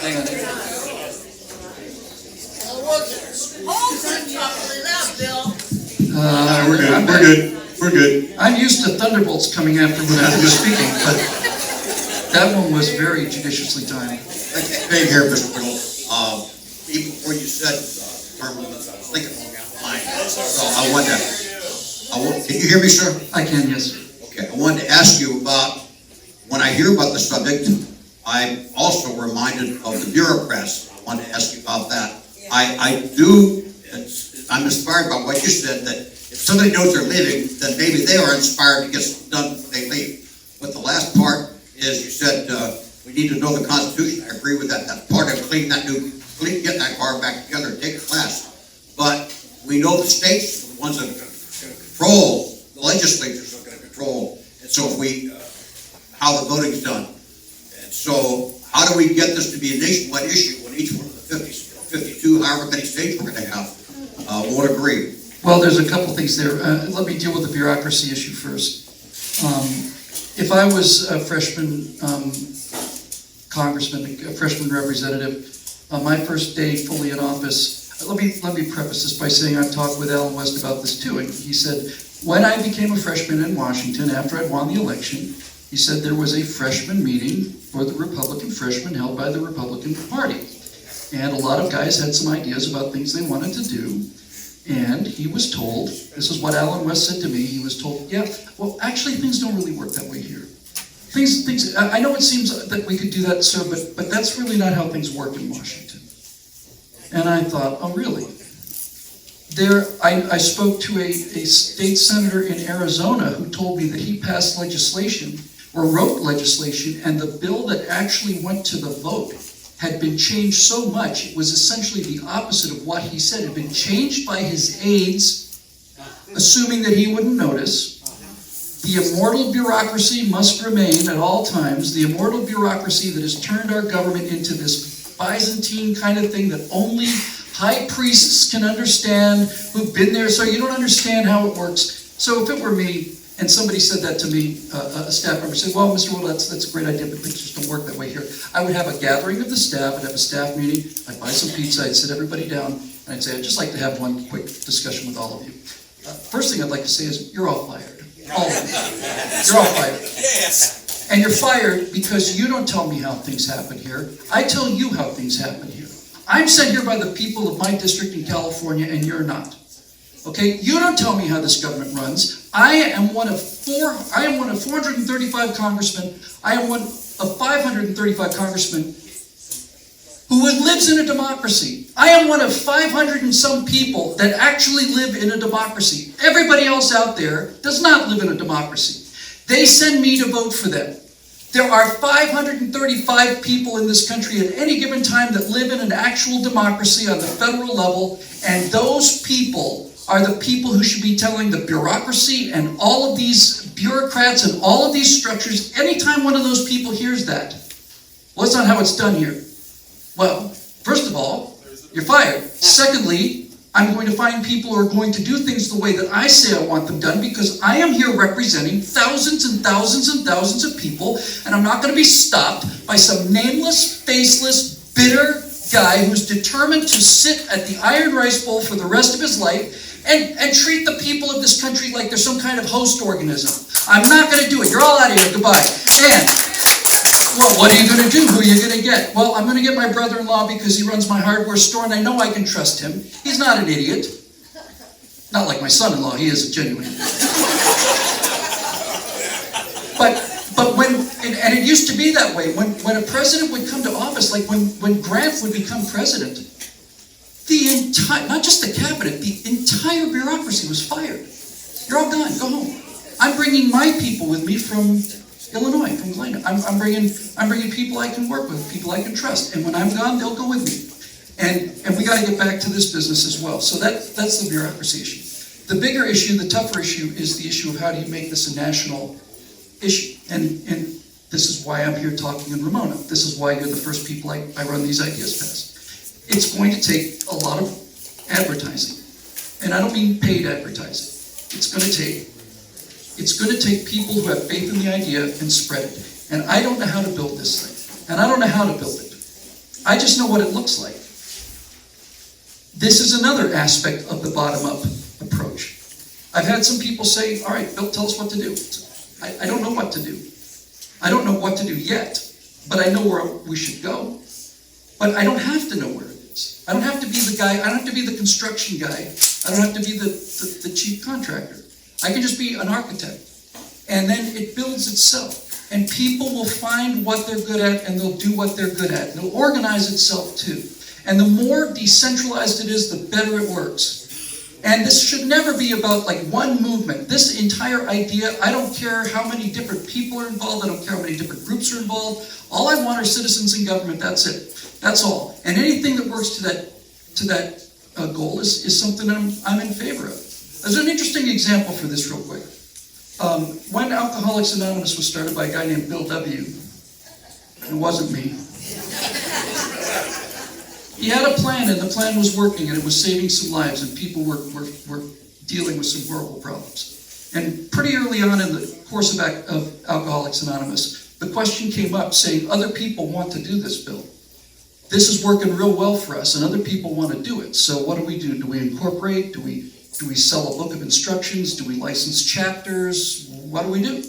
Hang on. Hold it properly loud, Bill. We're good, we're good, we're good. I'm used to thunderbolts coming after when I was speaking, but that one was very judiciously timed. Hey, here, Mr. Whittle. Even before you said, Carmen, I was thinking along that line. So can you hear me, sir? I can, yes. Okay, I wanted to ask you about, when I hear about the subject, I'm also reminded of the bureaucrats. I wanted to ask you about that. I'm inspired by what you said, that if somebody knows they're leaving, then maybe they are inspired to get something done when they leave. But the last part is you said, we need to know the Constitution. I agree with that. That's part of getting that car back together, take a class. But we know the states are the ones that are going to control, the legislatures are going to control. And so how the voting's done. And so how do we get this to be a nationwide issue when each one of the 52, however many states we're going to have, won't agree? Well, there's a couple things there. Let me deal with the bureaucracy issue first. If I was a freshman congressman, a freshman representative, my first day fully in office, let me preface this by saying I've talked with Alan West about this too, and he said, when I became a freshman in Washington after I'd won the election, he said there was a freshman meeting for the Republican freshmen held by the Republican Party. And a lot of guys had some ideas about things they wanted to do. And he was told, this is what Alan West said to me, he was told, yeah, well, actually things don't really work that way here. I know it seems that we could do that, sir, but that's really not how things work in Washington. And I thought, oh, really? I spoke to a state senator in Arizona who told me that he passed legislation, or wrote legislation, and the bill that actually went to the vote had been changed so much, it was essentially the opposite of what he said. It had been changed by his aides, assuming that he wouldn't notice. The immortal bureaucracy must remain at all times, the immortal bureaucracy that has turned our government into this Byzantine kind of thing that only high priests can understand, who've been there, so you don't understand how it works. So if it were me, and somebody said that to me, a staff member said, well, Mr. Will, that's a great idea, but things just don't work that way here. I would have a gathering of the staff, I'd have a staff meeting, I'd buy some pizza, I'd sit everybody down, and I'd say, I'd just like to have one quick discussion with all of you. First thing I'd like to say is, you're all fired. All of you. You're all fired. Yes. And you're fired because you don't tell me how things happen here. I tell you how things happen here. I'm sent here by the people of my district in California, and you're not. Okay, you don't tell me how this government runs. I am one of 435 congressmen. I am one of 535 congressmen who lives in a democracy. I am one of 500 and some people that actually live in a democracy. Everybody else out there does not live in a democracy. They send me to vote for them. There are 535 people in this country at any given time that live in an actual democracy on the federal level, and those people are the people who should be telling the bureaucracy and all of these bureaucrats and all of these structures, anytime one of those people hears that, well, that's not how it's done here. Well, first of all, you're fired. Secondly, I'm going to find people who are going to do things the way that I say I want them done, because I am here representing thousands and thousands and thousands of people, and I'm not going to be stopped by some nameless, faceless, bitter guy who's determined to sit at the iron rice bowl for the rest of his life and treat the people of this country like they're some kind of host organism. I'm not going to do it. You're all out of here. Goodbye. And, well, what are you going to do? Who are you going to get? Well, I'm going to get my brother-in-law because he runs my hardware store and I know I can trust him. He's not an idiot. Not like my son-in-law. He is a genuine idiot. But when, and it used to be that way, when a president would come to office, like when Grant would become president, the entire, not just the cabinet, the entire bureaucracy was fired. You're all gone, go home. I'm bringing my people with me from Illinois, from Galena. I'm bringing people I can work with, people I can trust. And when I'm gone, they'll go with me. And we gotta get back to this business as well. So that's the bureaucracy issue. The bigger issue, the tougher issue, is the issue of how do you make this a national issue? And this is why I'm here talking in Ramona. This is why you're the first people I run these ideas past. It's going to take a lot of advertising. And I don't mean paid advertising. It's going to take people who have faith in the idea and spread it. And I don't know how to build this thing. And I don't know how to build it. I just know what it looks like. This is another aspect of the bottom-up approach. I've had some people say, all right, Bill, tell us what to do. I don't know what to do. I don't know what to do yet, but I know where we should go. But I don't have to know where it is. I don't have to be the guy, I don't have to be the construction guy. I don't have to be the chief contractor. I can just be an architect. And then it builds itself. And people will find what they're good at and they'll do what they're good at. And it'll organize itself too. And the more decentralized it is, the better it works. And this should never be about like one movement. This entire idea, I don't care how many different people are involved, I don't care how many different groups are involved. All I want are citizens in government, that's it. That's all. And anything that works to that goal is something I'm in favor of. There's an interesting example for this real quick. When Alcoholics Anonymous was started by a guy named Bill W., and it wasn't me, he had a plan, and the plan was working, and it was saving some lives, and people were dealing with some horrible problems. And pretty early on in the course of Alcoholics Anonymous, the question came up saying, other people want to do this, Bill. This is working real well for us, and other people want to do it. So what do? Do we incorporate? Do we sell a book of instructions? Do we license chapters? What do we do?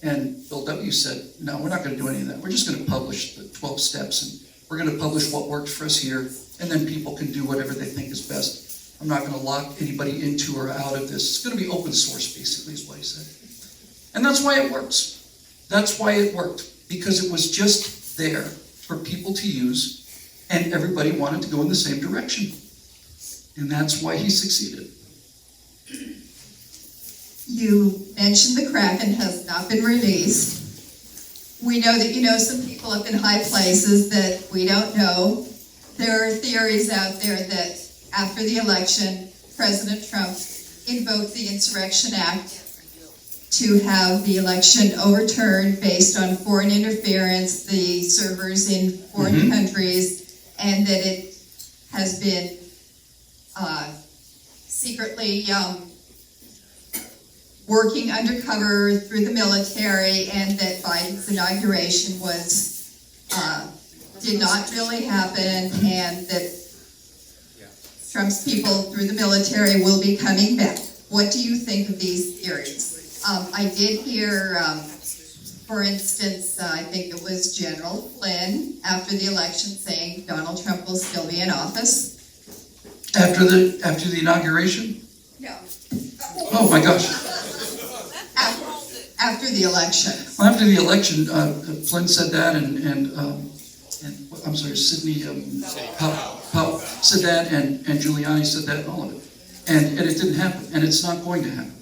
And Bill W. said, no, we're not going to do any of that. We're just going to publish the 12 steps, and we're going to publish what works for us here, and then people can do whatever they think is best. I'm not going to lock anybody into or out of this. It's going to be open source, basically, is what he said. And that's why it works. That's why it worked, because it was just there for people to use, and everybody wanted to go in the same direction. And that's why he succeeded. You mentioned the Kraken has not been released. We know that you know some people up in high places that we don't know. There are theories out there that after the election, President Trump invoked the Insurrection Act to have the election overturned based on foreign interference, the servers in foreign countries, and that it has been secretly working undercover through the military, and that Biden's inauguration did not really happen, and that Trump's people through the military will be coming back. What do you think of these theories? I did hear, for instance, I think it was General Flynn after the election saying Donald Trump will still be in office. After the inauguration? No. Oh my gosh. After the election. Well, after the election, Flynn said that, and I'm sorry, Sidney Powell said that, and Giuliani said that, and all of it. And it didn't happen, and it's not going to happen.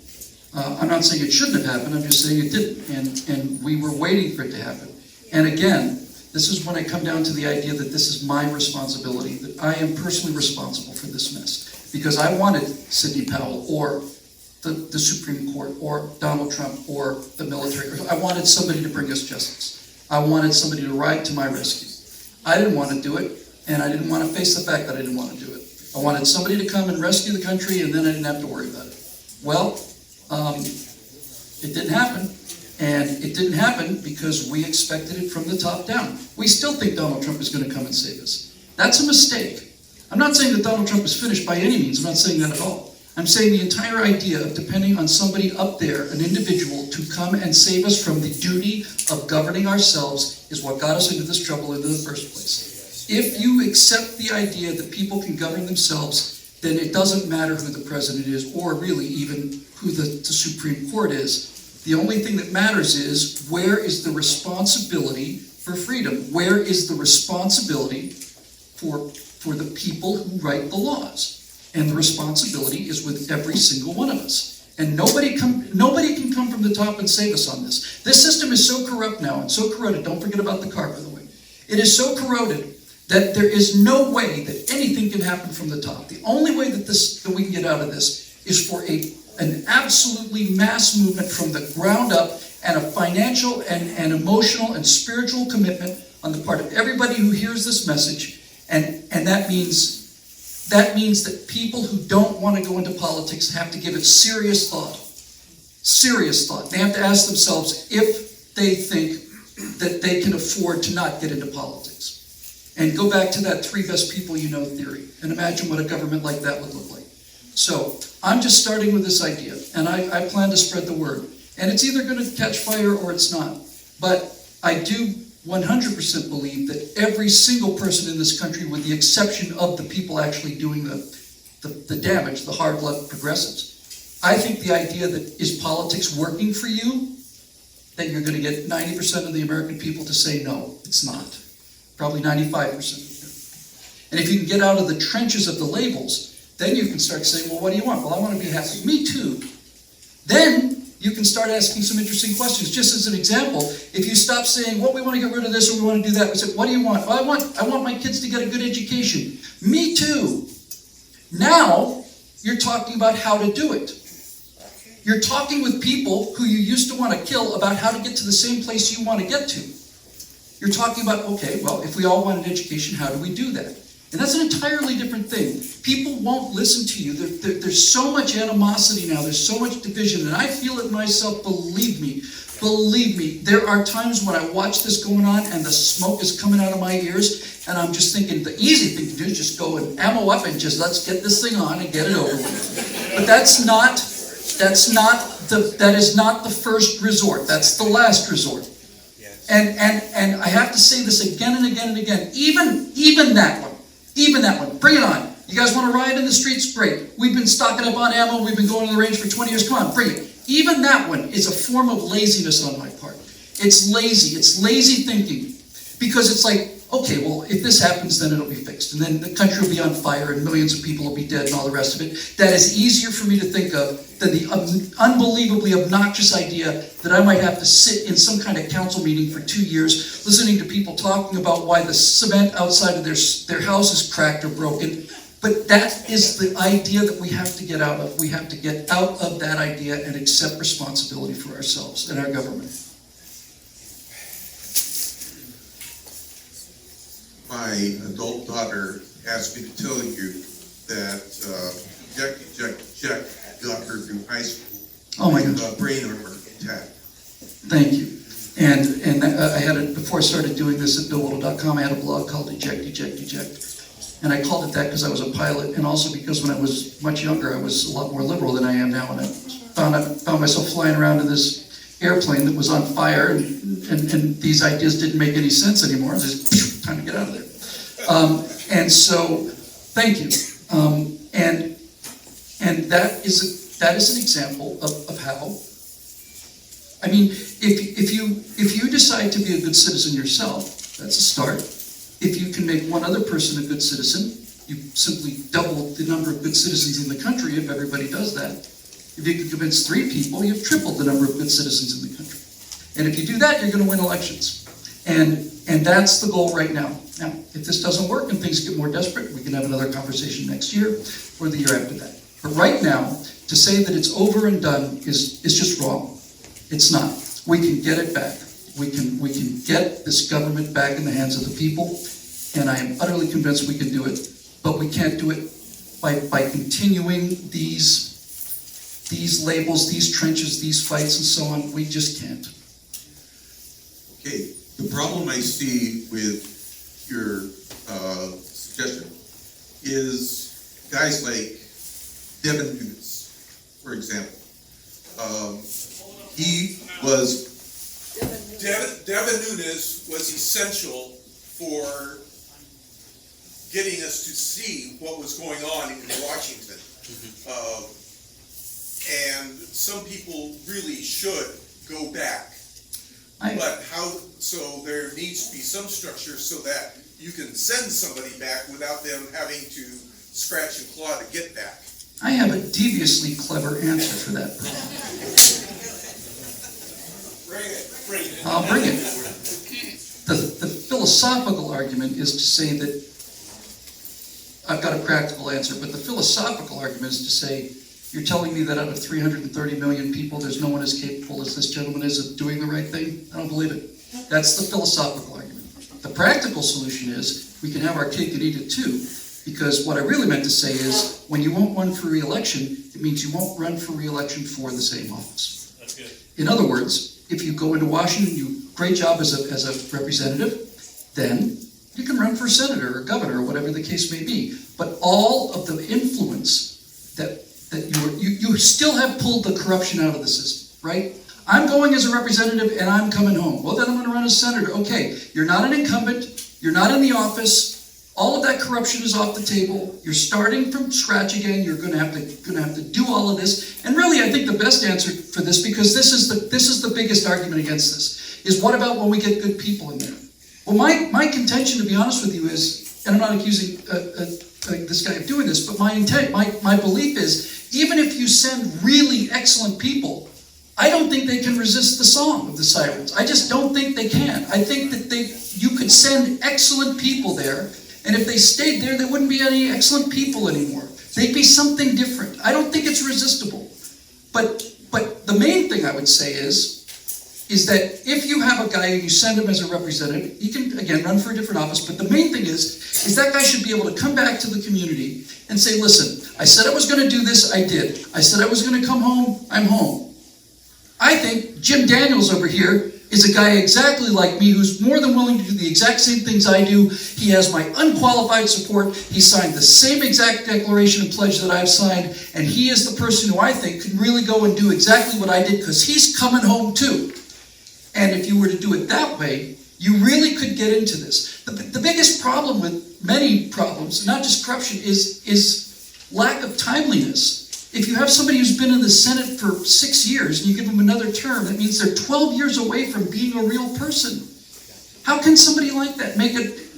I'm not saying it shouldn't have happened, I'm just saying it didn't, and we were waiting for it to happen. And again, this is when I come down to the idea that this is my responsibility, that I am personally responsible for this mess. Because I wanted Sidney Powell, or the Supreme Court, or Donald Trump, or the military. I wanted somebody to bring us justice. I wanted somebody to ride to my rescue. I didn't want to do it, and I didn't want to face the fact that I didn't want to do it. I wanted somebody to come and rescue the country, and then I didn't have to worry about it. Well, it didn't happen, and it didn't happen because we expected it from the top down. We still think Donald Trump is going to come and save us. That's a mistake. I'm not saying that Donald Trump is finished by any means. I'm not saying that at all. I'm saying the entire idea of depending on somebody up there, an individual, to come and save us from the duty of governing ourselves is what got us into this trouble in the first place. If you accept the idea that people can govern themselves, then it doesn't matter who the president is, or really even who the Supreme Court is. The only thing that matters is, where is the responsibility for freedom? Where is the responsibility for the people who write the laws? And the responsibility is with every single one of us. And nobody can come from the top and save us on this. This system is so corrupt now and so corroded. Don't forget about the car, by the way. It is so corroded that there is no way that anything can happen from the top. The only way that we can get out of this is for an absolutely mass movement from the ground up, and a financial and emotional and spiritual commitment on the part of everybody who hears this message. And that means that people who don't want to go into politics have to give it serious thought. Serious thought. They have to ask themselves if they think that they can afford to not get into politics. And go back to that 3 best people you know theory, and imagine what a government like that would look like. So I'm just starting with this idea, and I plan to spread the word. And it's either going to catch fire or it's not. But I do 100% believe that every single person in this country, with the exception of the people actually doing the damage, the hard-luck progressives, I think the idea that is politics working for you, that you're going to get 90% of the American people to say no, it's not. Probably 95%. And if you can get out of the trenches of the labels, then you can start saying, well, what do you want? Well, I want to be happy. Me too. Then you can start asking some interesting questions. Just as an example, if you stop saying, well, we want to get rid of this or we want to do that, we say, what do you want? Well, I want my kids to get a good education. Me too. Now, you're talking about how to do it. You're talking with people who you used to want to kill about how to get to the same place you want to get to. You're talking about, okay, well, if we all want an education, how do we do that? And that's an entirely different thing. People won't listen to you. There's so much animosity now. There's so much division. And I feel it myself, believe me. Believe me. There are times when I watch this going on and the smoke is coming out of my ears. And I'm just thinking the easy thing to do is just go and ammo up and just let's get this thing on and get it over with. But that is not the first resort. That's the last resort. And I have to say this again and again and again. Even that one. Even that one. Bring it on. You guys want to riot in the streets? Great. We've been stocking up on ammo. We've been going to the range for 20 years. Come on, bring it. Even that one is a form of laziness on my part. It's lazy. It's lazy thinking. Because it's like, okay, well, if this happens, then it'll be fixed. And then the country will be on fire and millions of people will be dead and all the rest of it. That is easier for me to think of than the unbelievably obnoxious idea that I might have to sit in some kind of council meeting for 2 years listening to people talking about why the cement outside of their house is cracked or broken. But that is the idea that we have to get out of. We have to get out of that idea and accept responsibility for ourselves and our government. My adult daughter asked me to tell you that Jack got her through high school. Oh my God. Brain armor intact. Thank you. And I had it, before I started doing this at BillWhittle.com, I had a blog called Eject. And I called it that because I was a pilot, and also because when I was much younger, I was a lot more liberal than I am now, and I found myself flying around in this airplane that was on fire, and these ideas didn't make any sense anymore. Just time to get out of there. And so, thank you. And that is an example of how. I mean, if you decide to be a good citizen yourself, that's a start. If you can make one other person a good citizen, you simply double the number of good citizens in the country if everybody does that. If you can convince 3 people, you've tripled the number of good citizens in the country. And if you do that, you're going to win elections. And that's the goal right now. Now, if this doesn't work and things get more desperate, we can have another conversation next year or the year after that. But right now, to say that it's over and done is just wrong. It's not. We can get it back. We can get this government back in the hands of the people, and I am utterly convinced we can do it. But we can't do it by continuing these labels, these trenches, these fights, and so on. We just can't. Okay, the problem I see with your suggestion is guys like Devin Nunes, for example. Devin Nunes was essential for getting us to see what was going on in Washington. And some people really should go back. But so there needs to be some structure so that you can send somebody back without them having to scratch and claw to get back. I have a deviously clever answer for that problem. I'll bring it. The philosophical argument is to say that, I've got a practical answer, but the philosophical argument is to say, you're telling me that out of 330 million people, there's no one as capable as this gentleman is of doing the right thing? I don't believe it. That's the philosophical argument. The practical solution is, we can have our cake and eat it too, because what I really meant to say is, when you won't run for re-election, it means you won't run for re-election for the same office. That's good. In other words, if you go into Washington, you great job as a representative, then you can run for senator or governor or whatever the case may be. But all of the influence that you still have pulled the corruption out of the system, right? I'm going as a representative and I'm coming home. Well, then I'm going to run as senator. Okay, you're not an incumbent. You're not in the office. All of that corruption is off the table. You're starting from scratch again. You're going to have to do all of this. And really, I think the best answer for this, because this is the biggest argument against this, is what about when we get good people in there? Well, my contention, to be honest with you, is, and I'm not accusing this guy of doing this, but my belief is, even if you send really excellent people, I don't think they can resist the song of the sirens. I just don't think they can. I think that you could send excellent people there, and if they stayed there, there wouldn't be any excellent people anymore. They'd be something different. I don't think it's resistible. But the main thing I would say is that if you have a guy and you send him as a representative, he can, again, run for a different office, but the main thing is that guy should be able to come back to the community and say, listen, I said I was going to do this, I did. I said I was going to come home, I'm home. I think Jim Daniels over here is a guy exactly like me who's more than willing to do the exact same things I do. He has my unqualified support. He signed the same exact declaration and pledge that I've signed, and he is the person who I think can really go and do exactly what I did, because he's coming home too. And if you were to do it that way, you really could get into this. The biggest problem with many problems, not just corruption, is lack of timeliness. If you have somebody who's been in the Senate for 6 years and you give them another term, that means they're 12 years away from being a real person. How can somebody like that make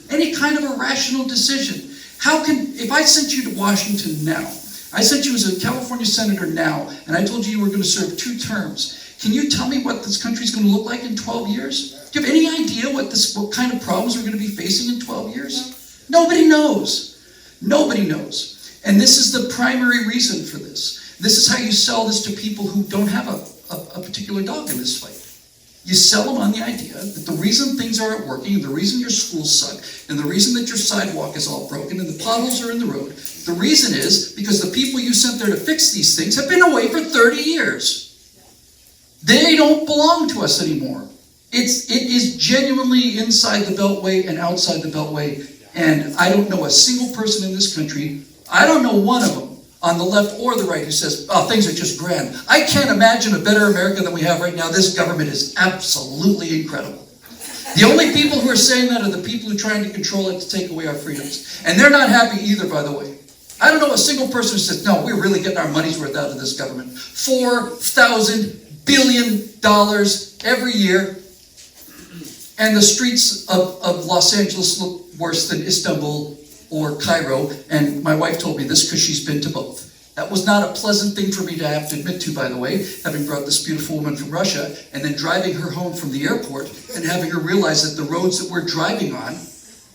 any kind of a rational decision? If I sent you to Washington now, I sent you as a California senator now, and I told you you were going to serve 2 terms, can you tell me what this country's going to look like in 12 years? Do you have any idea what kind of problems we're going to be facing in 12 years? Nobody knows. Nobody knows. And this is the primary reason for this. This is how you sell this to people who don't have a particular dog in this fight. You sell them on the idea that the reason things aren't working, and the reason your schools suck, and the reason that your sidewalk is all broken, and the potholes are in the road, the reason is because the people you sent there to fix these things have been away for 30 years. They don't belong to us anymore. It is genuinely inside the Beltway and outside the Beltway, and I don't know a single person in this country, I don't know one of them on the left or the right who says, oh, things are just grand. I can't imagine a better America than we have right now. This government is absolutely incredible. The only people who are saying that are the people who are trying to control it to take away our freedoms. And they're not happy either, by the way. I don't know a single person who says, no, we're really getting our money's worth out of this government. $4,000 billion every year. And the streets of Los Angeles look worse than Istanbul or Cairo, and my wife told me this because she's been to both. That was not a pleasant thing for me to have to admit to, by the way, having brought this beautiful woman from Russia, and then driving her home from the airport, and having her realize that the roads that we're driving on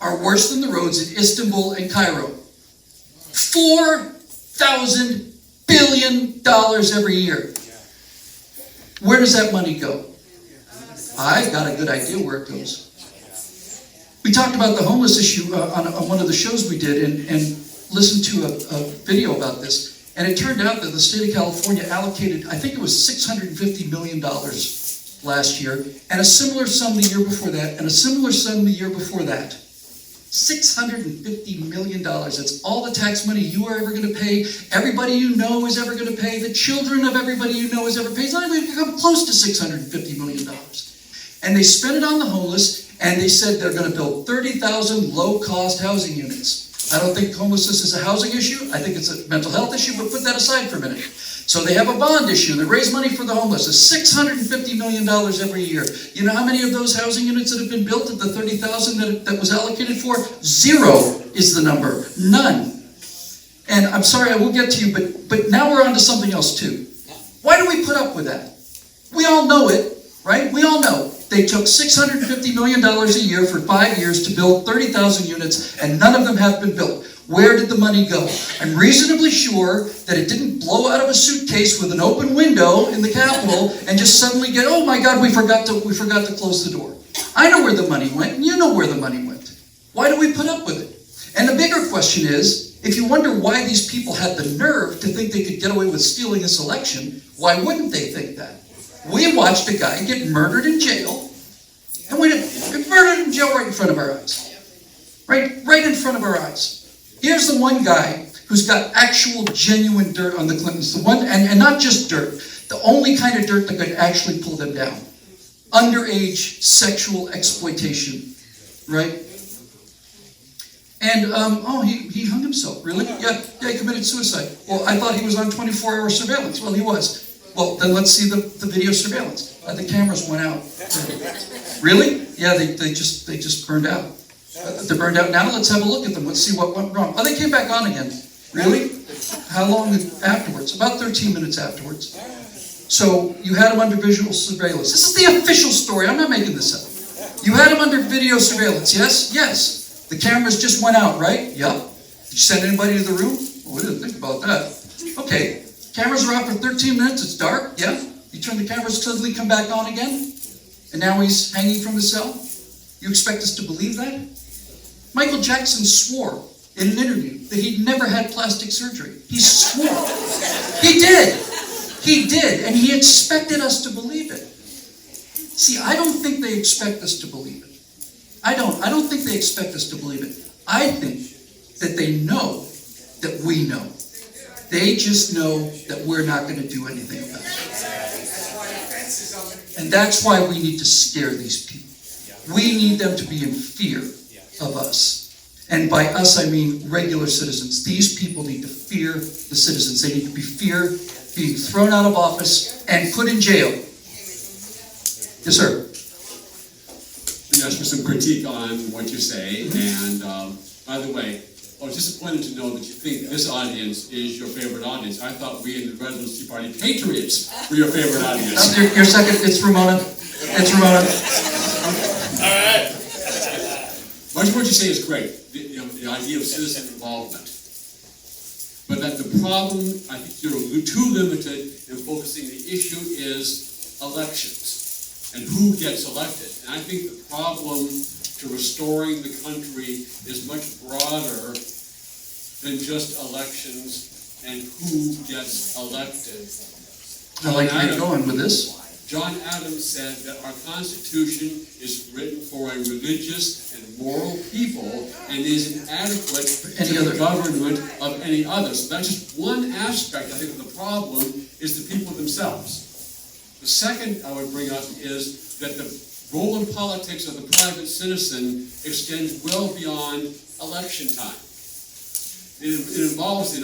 are worse than the roads in Istanbul and Cairo. $4,000 billion every year. Where does that money go? I got a good idea where it goes. We talked about the homeless issue on one of the shows we did, and listened to a video about this. And it turned out that the state of California allocated, I think it was $650 million last year, and a similar sum the year before that, and a similar sum the year before that. $650 million. That's all the tax money you are ever going to pay, everybody you know is ever going to pay, the children of everybody you know is ever paid. It's not even going to come close to $650 million. And they spent it on the homeless, and they said they're going to build 30,000 low-cost housing units. I don't think homelessness is a housing issue. I think it's a mental health issue, but put that aside for a minute. So they have a bond issue, and they raise money for the homeless. It's $650 million every year. You know how many of those housing units that have been built at the 30,000 that was allocated for? 0 is the number. None. And I'm sorry, I will get to you, but now we're on to something else too. Why do we put up with that? We all know it, right? We all know. They took $650 million a year for 5 years to build 30,000 units, and none of them have been built. Where did the money go? I'm reasonably sure that it didn't blow out of a suitcase with an open window in the Capitol and just suddenly get, oh my God, we forgot to close the door. I know where the money went, and you know where the money went. Why do we put up with it? And the bigger question is, if you wonder why these people had the nerve to think they could get away with stealing this election, why wouldn't they think that? We watched a guy get murdered in jail, and we get murdered in jail right in front of our eyes. Right in front of our eyes. Here's the one guy who's got actual, genuine dirt on the Clintons. The one, and not just dirt, the only kind of dirt that could actually pull them down. Underage sexual exploitation, right? And, he hung himself, really? Yeah, he committed suicide. Well, I thought he was on 24-hour surveillance. Well, he was. Well, then let's see the video surveillance. The cameras went out. Really? Yeah, they just burned out. They're burned out now. Let's have a look at them. Let's see what went wrong. Oh, they came back on again. Really? How long afterwards? About 13 minutes afterwards. So you had them under visual surveillance. This is the official story. I'm not making this up. You had them under video surveillance. Yes? Yes. The cameras just went out, right? Yep. Did you send anybody to the room? Well, we didn't think about that. Okay. Cameras are out for 13 minutes. It's dark. Yeah. You turn the cameras, suddenly come back on again. And now he's hanging from the cell. You expect us to believe that? Michael Jackson swore in an interview that he'd never had plastic surgery. He swore. He did. He did. And he expected us to believe it. See, I don't think they expect us to believe it. I don't think they expect us to believe it. I think that they know that we know. They just know that we're not going to do anything about it. And that's why we need to scare these people. We need them to be in fear of us. And by us, I mean regular citizens. These people need to fear the citizens. They need to be fear being thrown out of office and put in jail. Yes, sir. You asked for some critique on what you say, and by the way, I was disappointed to know that you think this audience is your favorite audience. I thought we in the Residency Party Patriots were your favorite audience. Your second, it's Ramona. It's Ramona. All right. Much of what you say is great, the idea of citizen involvement. But that the problem, I think you're too limited in focusing the issue is elections and who gets elected. And I think the problem to restoring the country is much broader than just elections and who gets elected. I like where you're going with this. John Adams said that our Constitution is written for a religious and moral people and is inadequate to the government of any other. So that's just one aspect, I think, of the problem is the people themselves. The second I would bring up is that the role in politics of the private citizen extends well beyond election time. It involves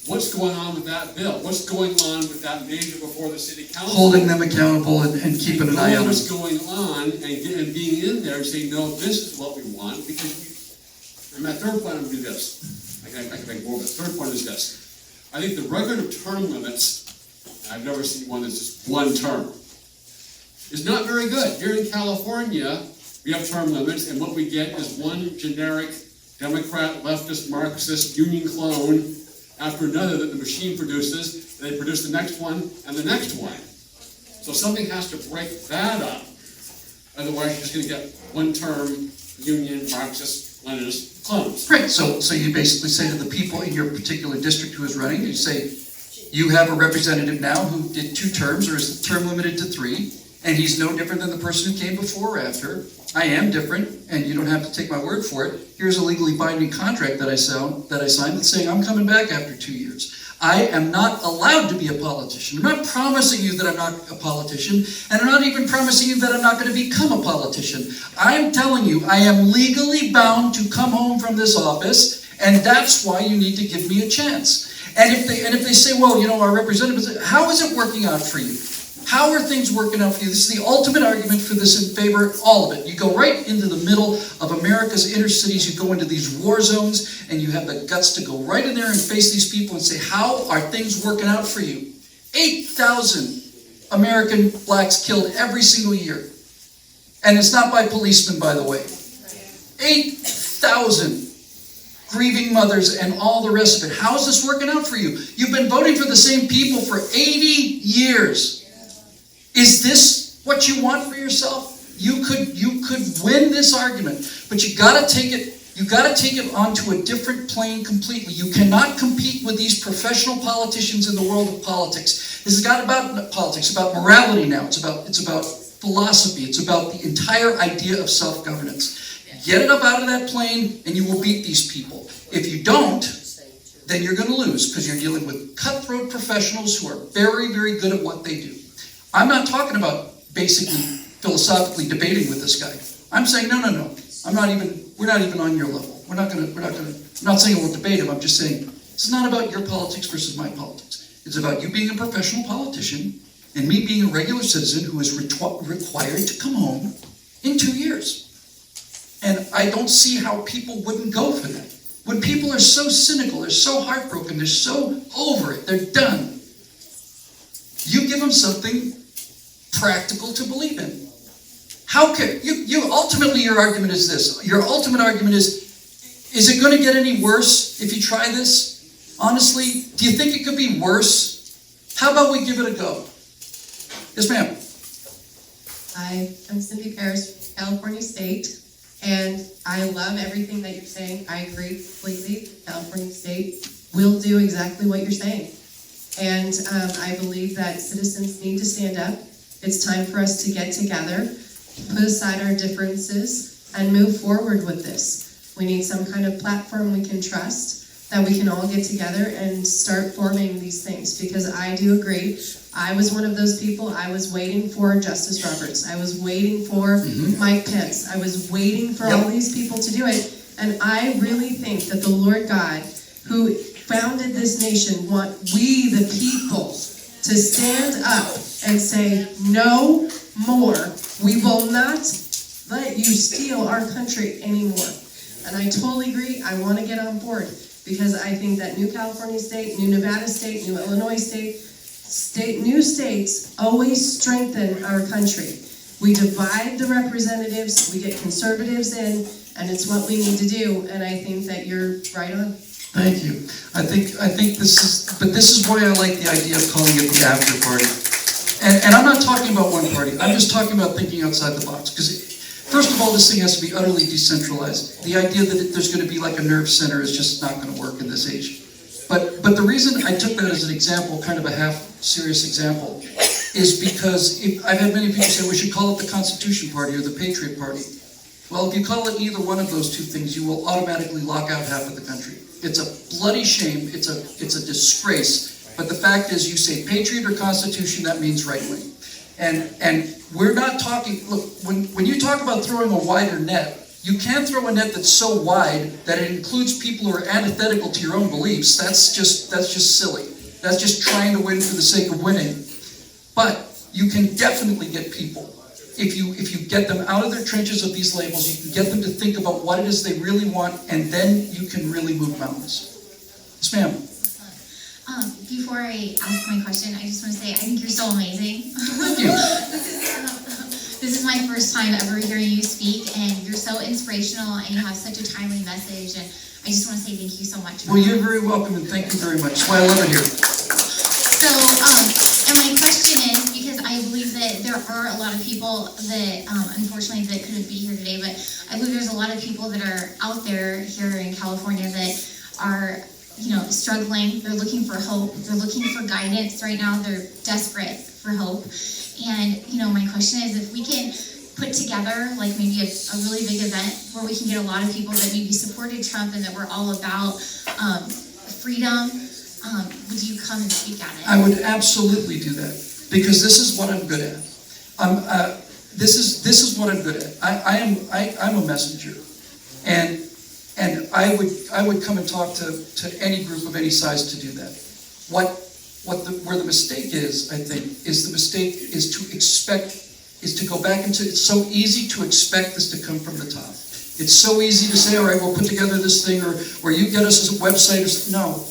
what's going on with that bill? What's going on with that measure before the city council? Holding them accountable and keeping an eye on them. What's going on and being in there and saying, no, this is what we want, because and my third point would be this. I can make more, but the third point is this. I think the record of term limits, I've never seen one that's just one term, is not very good. Here in California, we have term limits, and what we get is one generic Democrat, leftist, Marxist, union clone after another that the machine produces. They produce the next one and the next one. So something has to break that up. Otherwise, you're just going to get one-term union, Marxist, Leninist clones. Right. So you basically say to the people in your particular district who is running, you say, you have a representative now who did 2 terms, or is the term limited to 3, and he's no different than the person who came before or after. I am different, and you don't have to take my word for it. Here's a legally binding contract that I signed that's saying I'm coming back after 2 years. I am not allowed to be a politician. I'm not promising you that I'm not a politician, and I'm not even promising you that I'm not going to become a politician. I'm telling you, I am legally bound to come home from this office, and that's why you need to give me a chance. And if they say, well, our representatives, how is it working out for you? How are things working out for you? This is the ultimate argument for this in favor, all of it. You go right into the middle of America's inner cities, you go into these war zones, and you have the guts to go right in there and face these people and say, how are things working out for you? 8,000 American blacks killed every single year. And it's not by policemen, by the way. 8,000 grieving mothers and all the rest of it. How's this working out for you? You've been voting for the same people for 80 years. Is this what you want for yourself? You could win this argument, but you gotta take it onto a different plane completely. You cannot compete with these professional politicians in the world of politics. This is not about politics, it's about morality now. It's about philosophy. It's about the entire idea of self-governance. Get it up out of that plane and you will beat these people. If you don't, then you're going to lose because you're dealing with cutthroat professionals who are very, very good at what they do. I'm not talking about basically philosophically debating with this guy. I'm saying, no. We're not even on your level. I'm not saying we'll debate him. I'm just saying, it's not about your politics versus my politics. It's about you being a professional politician and me being a regular citizen who is required to come home in 2 years. And I don't see how people wouldn't go for that. When people are so cynical, they're so heartbroken, they're so over it, they're done. You give them something practical to believe in. How can you ultimately your argument is this. Your ultimate argument is it going to get any worse if you try this? Honestly, do you think it could be worse? How about we give it a go? Yes, ma'am. Hi, I'm Cindy Paris from California State, and I love everything that you're saying. I agree completely. California State will do exactly what you're saying. And I believe that citizens need to stand up. It's time for us to get together, put aside our differences, and move forward with this. We need some kind of platform we can trust, that we can all get together and start forming these things. Because I do agree, I was one of those people. I was waiting for Justice Roberts. I was waiting for Mike Pence. I was waiting for all these people to do it. And I really think that the Lord God, who founded this nation, want we, the people, to stand up and say, no more. We will not let you steal our country anymore. And I totally agree. I want to get on board because I think that New California State, New Nevada State, New Illinois State, new states always strengthen our country. We divide the representatives, we get conservatives in, and it's what we need to do. And I think that you're right on. Thank you. I think this is why I like the idea of calling it the after party. And I'm not talking about one party. I'm just talking about thinking outside the box. Because first of all, this thing has to be utterly decentralized. The idea that there's going to be like a nerve center is just not going to work in this age. But the reason I took that as an example, kind of a half-serious example, is because I've had many people say we should call it the Constitution Party or the Patriot Party. Well, if you call it either one of those two things, you will automatically lock out half of the country. It's a bloody shame. It's a disgrace. But the fact is, you say Patriot or Constitution, that means right-wing. And we're not talking, look, when you talk about throwing a wider net, you can't throw a net that's so wide that it includes people who are antithetical to your own beliefs. That's just silly. That's just trying to win for the sake of winning. But you can definitely get people. If you get them out of their trenches of these labels, you can get them to think about what it is they really want, and then you can really move mountains. Yes, ma'am. Before I ask my question, I just want to say I think you're so amazing. Thank you. This is my first time ever hearing you speak, and you're so inspirational, and you have such a timely message, and I just want to say thank you so much. Well, you're very welcome, and thank you very much. That's why I love it here. So, and my question is, because I believe that there are a lot of people that, unfortunately, that couldn't be here today, but I believe there's a lot of people that are out there here in California that are, struggling. They're looking for hope. They're looking for guidance right now. They're desperate for hope. And, my question is, if we can put together, like maybe a really big event where we can get a lot of people that maybe supported Trump and that we're all about freedom, would you come and speak at it? I would absolutely do that because this is what I'm good at. This is what I'm good at. I'm a messenger, and I would come and talk to any group of any size to do that. Where the mistake is, I think, is to go back into, it's so easy to expect this to come from the top. It's so easy to say, all right, we'll put together this thing, or you get us as a website or something. No.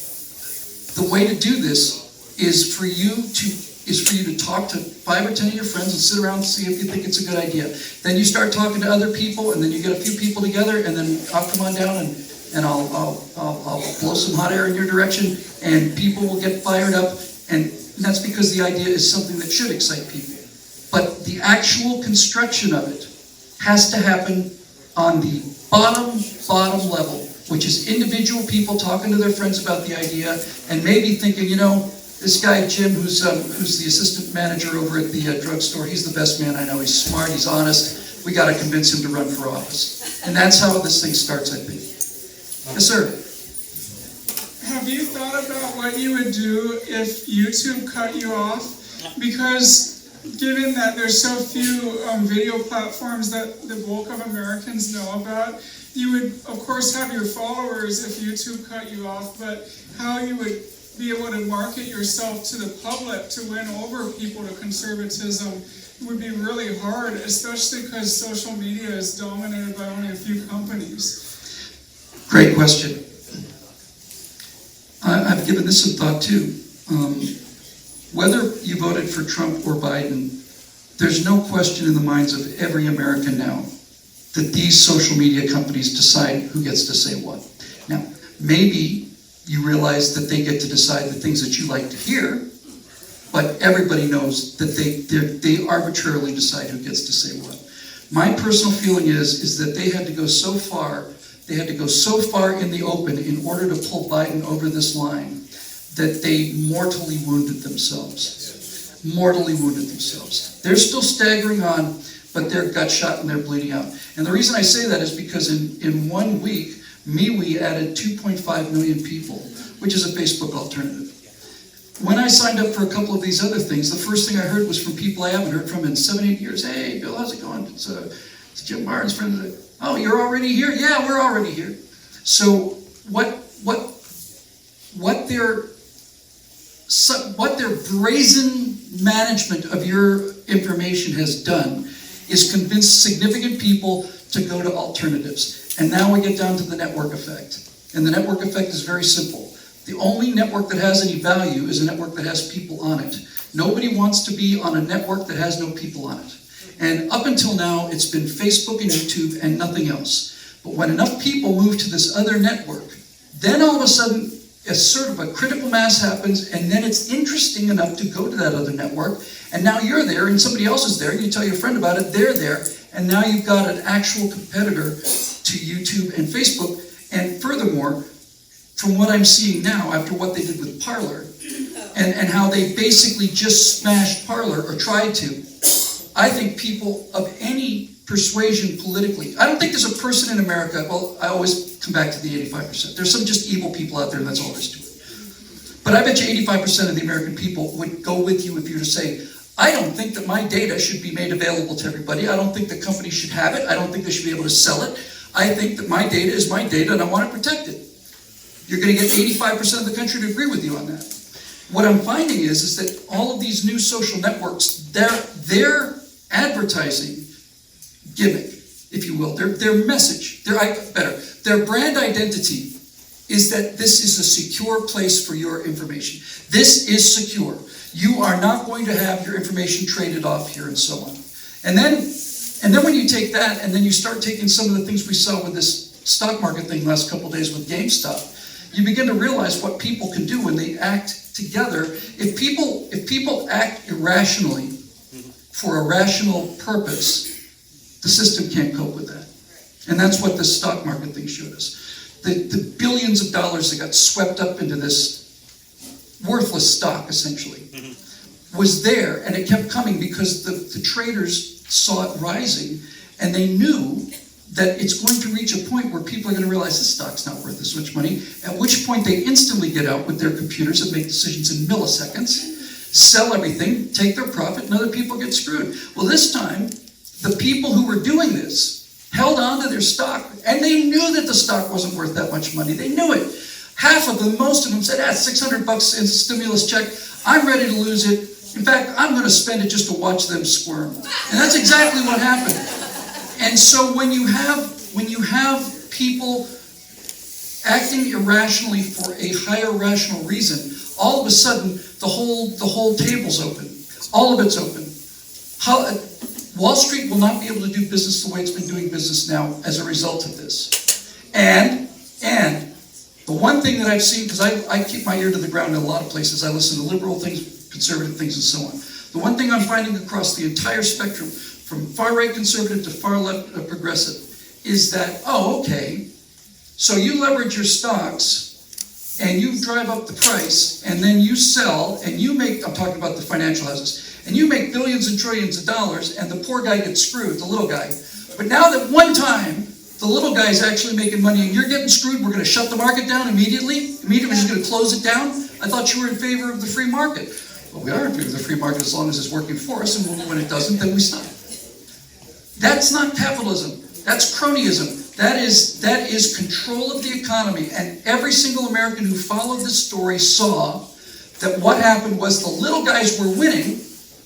The way to do this is for you to talk to 5 or 10 of your friends and sit around and see if you think it's a good idea. Then you start talking to other people, and then you get a few people together, and then I'll come on down and I'll blow some hot air in your direction, and people will get fired up, and that's because the idea is something that should excite people. But the actual construction of it has to happen on the bottom level, which is individual people talking to their friends about the idea, and maybe thinking, this guy Jim, who's the assistant manager over at the drugstore, he's the best man I know. He's smart, he's honest. We got to convince him to run for office, and that's how this thing starts, I think. Yes, sir. Have you thought about what you would do if YouTube cut you off? Because given that there's so few video platforms that the bulk of Americans know about, you would, of course, have your followers if YouTube cut you off, but how you would be able to market yourself to the public to win over people to conservatism would be really hard, especially because social media is dominated by only a few companies. Great question. I've given this some thought too. Whether you voted for Trump or Biden, there's no question in the minds of every American now that these social media companies decide who gets to say what. Now, maybe you realize that they get to decide the things that you like to hear, but everybody knows that they arbitrarily decide who gets to say what. My personal feeling is that they had to go so far in the open in order to pull Biden over this line that they mortally wounded themselves. Mortally wounded themselves. They're still staggering on, but they're gut shot and they're bleeding out. And the reason I say that is because in 1 week, MeWe added 2.5 million people, which is a Facebook alternative. When I signed up for a couple of these other things, the first thing I heard was from people I haven't heard from in 7-8 years. Hey, Bill, how's it going? It's Jim Barnes, friend. Oh, you're already here? Yeah, we're already here. So what their brazen management of your information has done is convince significant people to go to alternatives. And now we get down to the network effect. And the network effect is very simple. The only network that has any value is a network that has people on it. Nobody wants to be on a network that has no people on it. And up until now, it's been Facebook and YouTube and nothing else. But when enough people move to this other network, then all of a sudden, a sort of a critical mass happens, and then it's interesting enough to go to that other network, and now you're there, and somebody else is there, and you tell your friend about it, they're there, and now you've got an actual competitor to YouTube and Facebook. And furthermore, from what I'm seeing now, after what they did with Parler, and how they basically just smashed Parler, or tried to, I think people of any persuasion politically, I don't think there's a person in America, well, I always come back to the 85%. There's some just evil people out there, and that's all there's to it. But I bet you 85% of the American people would go with you if you were to say, I don't think that my data should be made available to everybody. I don't think the company should have it. I don't think they should be able to sell it. I think that my data is my data, and I want to protect it. You're going to get 85% of the country to agree with you on that. What I'm finding is that all of these new social networks, their advertising gimmick, if you will, their message, their brand identity is that this is a secure place for your information. This is secure. You are not going to have your information traded off here and so on. And then when you take that and then you start taking some of the things we saw with this stock market thing last couple of days with GameStop, you begin to realize what people can do when they act together. If people act irrationally for a rational purpose, the system can't cope with that. And that's what the stock market thing showed us. The billions of dollars that got swept up into this worthless stock, essentially, was there, and it kept coming because the traders saw it rising, and they knew that it's going to reach a point where people are going to realize this stock's not worth this much money, at which point they instantly get out with their computers and make decisions in milliseconds, sell everything, take their profit, and other people get screwed. Well, this time, the people who were doing this held on to their stock, and they knew that the stock wasn't worth that much money. They knew it. Half of them, most of them said, $600 in stimulus check, I'm ready to lose it. In fact, I'm going to spend it just to watch them squirm. And that's exactly what happened. And so when you have people acting irrationally for a higher rational reason, all of a sudden, the whole table's open. All of it's open. Wall Street will not be able to do business the way it's been doing business now as a result of this. And the one thing that I've seen, because I keep my ear to the ground in a lot of places, I listen to liberal things, conservative things, and so on. The one thing I'm finding across the entire spectrum, from far-right conservative to far-left progressive, is that, oh, okay, so you leverage your stocks, and you drive up the price, and then you sell, and you make, I'm talking about the financial houses, and you make billions and trillions of dollars, and the poor guy gets screwed, the little guy. But now that one time, the little guy is actually making money, and you're getting screwed, we're going to shut the market down immediately? Immediately, we're just going to close it down? I thought you were in favor of the free market. Well, we are in favor of the free market as long as it's working for us, and when it doesn't, then we stop. That's not capitalism. That's cronyism. That is control of the economy. And every single American who followed this story saw that what happened was the little guys were winning,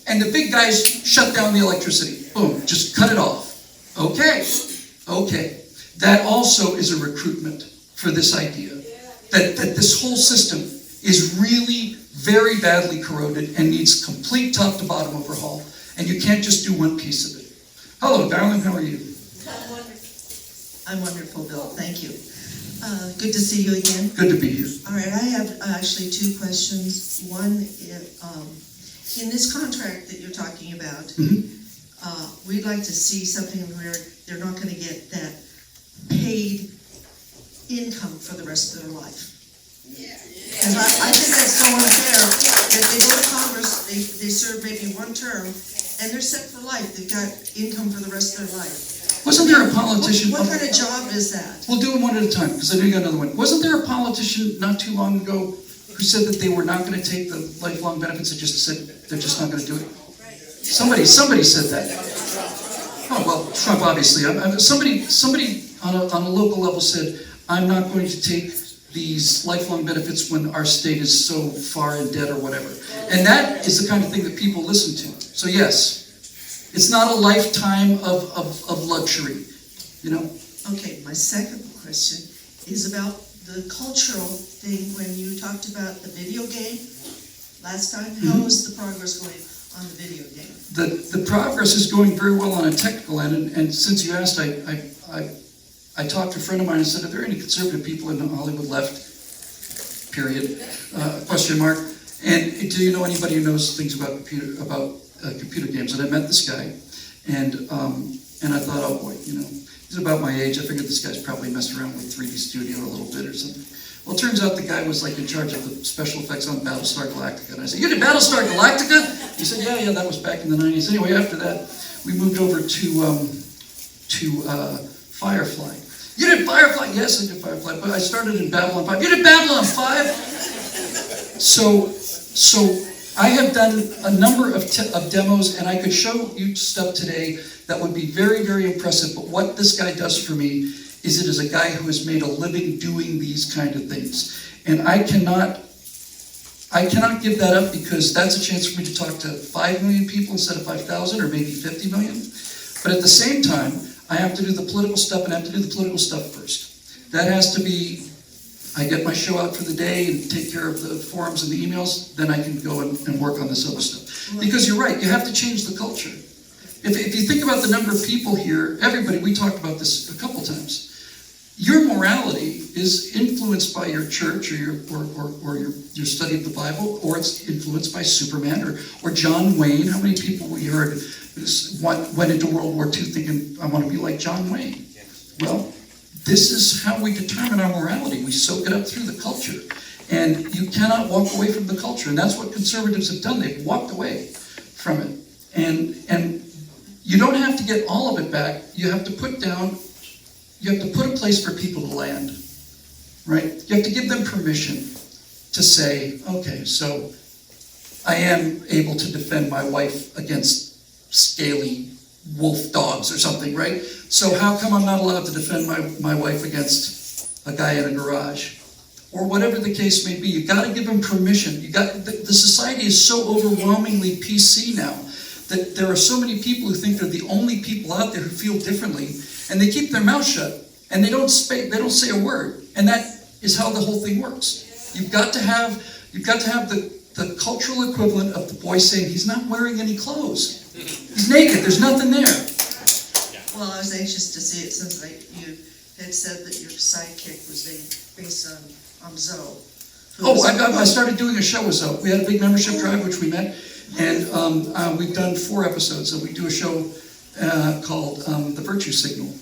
and the big guys shut down the electricity. Boom, just cut it off. Okay. That also is a recruitment for this idea. That this whole system is really very badly corroded and needs complete top to bottom overhaul. And you can't just do one piece of it. Hello, darling, how are you? I'm wonderful, Bill. Thank you. Good to see you again. Good to be here. All right, I have actually two questions. One, in this contract that you're talking about, we'd like to see something where they're not going to get that paid income for the rest of their life. And I think that's so unfair that they go to Congress, they serve maybe one term, and they're set for life. They've got income for the rest of their life. Wasn't there a politician... What kind of job is that? We'll do them one at a time, because I know you got another one. Wasn't there a politician not too long ago who said that they were not going to take the lifelong benefits and just said they're just not going to do it? Somebody said that. Oh, well, Trump, obviously. Somebody on a local level said, I'm not going to take these lifelong benefits when our state is so far in debt or whatever. And that is the kind of thing that people listen to. So yes, it's not a lifetime of luxury, you know? Okay, my second question is about the cultural thing when you talked about the video game last time. How was the progress going on the video game? The progress is going very well on a technical end, and since you asked, I talked to a friend of mine and said, are there any conservative people in the Hollywood left, period, question mark, and do you know anybody who knows things about computer games? And I met this guy, and I thought, oh boy, you know, he's about my age. I figured this guy's probably messed around with 3D Studio a little bit or something. Well, it turns out the guy was like in charge of the special effects on Battlestar Galactica. And I said, you did Battlestar Galactica? He said, yeah, that was back in the 90s. Anyway, after that, we moved over to Firefly. You did Firefly? Yes, I did Firefly, but I started in Babylon 5. You did Babylon 5? So I have done a number of demos, and I could show you stuff today that would be very, very impressive. But what this guy does for me is it is a guy who has made a living doing these kind of things. And I cannot give that up, because that's a chance for me to talk to 5 million people instead of 5,000 or maybe 50 million. But at the same time, I have to do the political stuff, and I have to do the political stuff first. That has to be, I get my show out for the day and take care of the forums and the emails, then I can go and work on this other stuff. Because you're right, you have to change the culture. If you think about the number of people here, everybody, we talked about this a couple times. Your morality is influenced by your church or your study of the Bible, or it's influenced by Superman or John Wayne. How many people we heard went into World War II thinking, I want to be like John Wayne? Well, this is how we determine our morality. We soak it up through the culture. And you cannot walk away from the culture. And that's what conservatives have done. They've walked away from it. And you don't have to get all of it back. You have to put a place for people to land, right? You have to give them permission to say, okay, so I am able to defend my wife against scaly wolf dogs or something, right? So how come I'm not allowed to defend my wife against a guy in a garage? Or whatever the case may be, you got to give them permission. The society is so overwhelmingly PC now that there are so many people who think they're the only people out there who feel differently, and they keep their mouth shut, and they don't say a word. And that is how the whole thing works. You've got to have You've got to have the cultural equivalent of the boy saying, he's not wearing any clothes. He's naked, there's nothing there. Well, I was anxious to see it since you had said that your sidekick was based on Zoe. Oh, I started doing a show with Zoe. We had a big membership drive, which we met, and we've done 4 episodes. So we do a show called The Virtue Signal.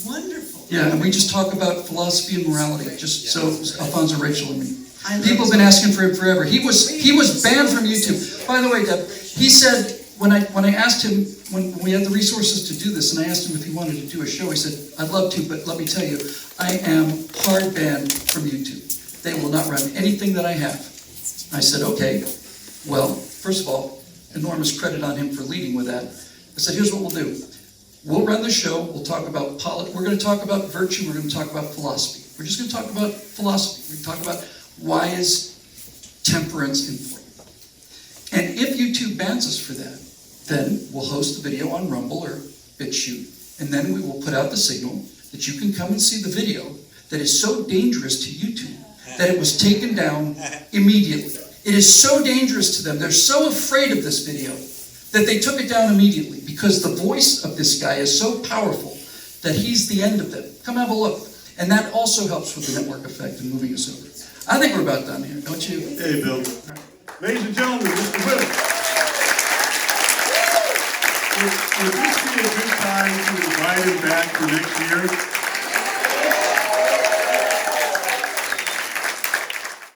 Wonderful. Yeah, and we just talk about philosophy and morality, just so Alfonso, Rachel, and me. I love People have been asking for it forever. He was banned from YouTube. By the way, Deb, he said, when I asked him, when we had the resources to do this, and I asked him if he wanted to do a show, he said, I'd love to, but let me tell you, I am hard banned from YouTube. They will not run anything that I have. I said, okay, well, first of all, enormous credit on him for leading with that. I said, here's what we'll do. We'll run the show, we'll talk about we're going to talk about virtue, we're going to talk about philosophy. We're just going to talk about philosophy. We're going to talk about why is temperance important. And if YouTube bans us for that, then we'll host the video on Rumble or BitChute, and then we will put out the signal that you can come and see the video that is so dangerous to YouTube that it was taken down immediately. It is so dangerous to them. They're so afraid of this video that they took it down immediately because the voice of this guy is so powerful that he's the end of them. Come have a look. And that also helps with the network effect and moving us over. I think we're about done here, don't you? Hey, Bill. Ladies and gentlemen, Mr. Whittle. Would this be a good time to invite him back for next year?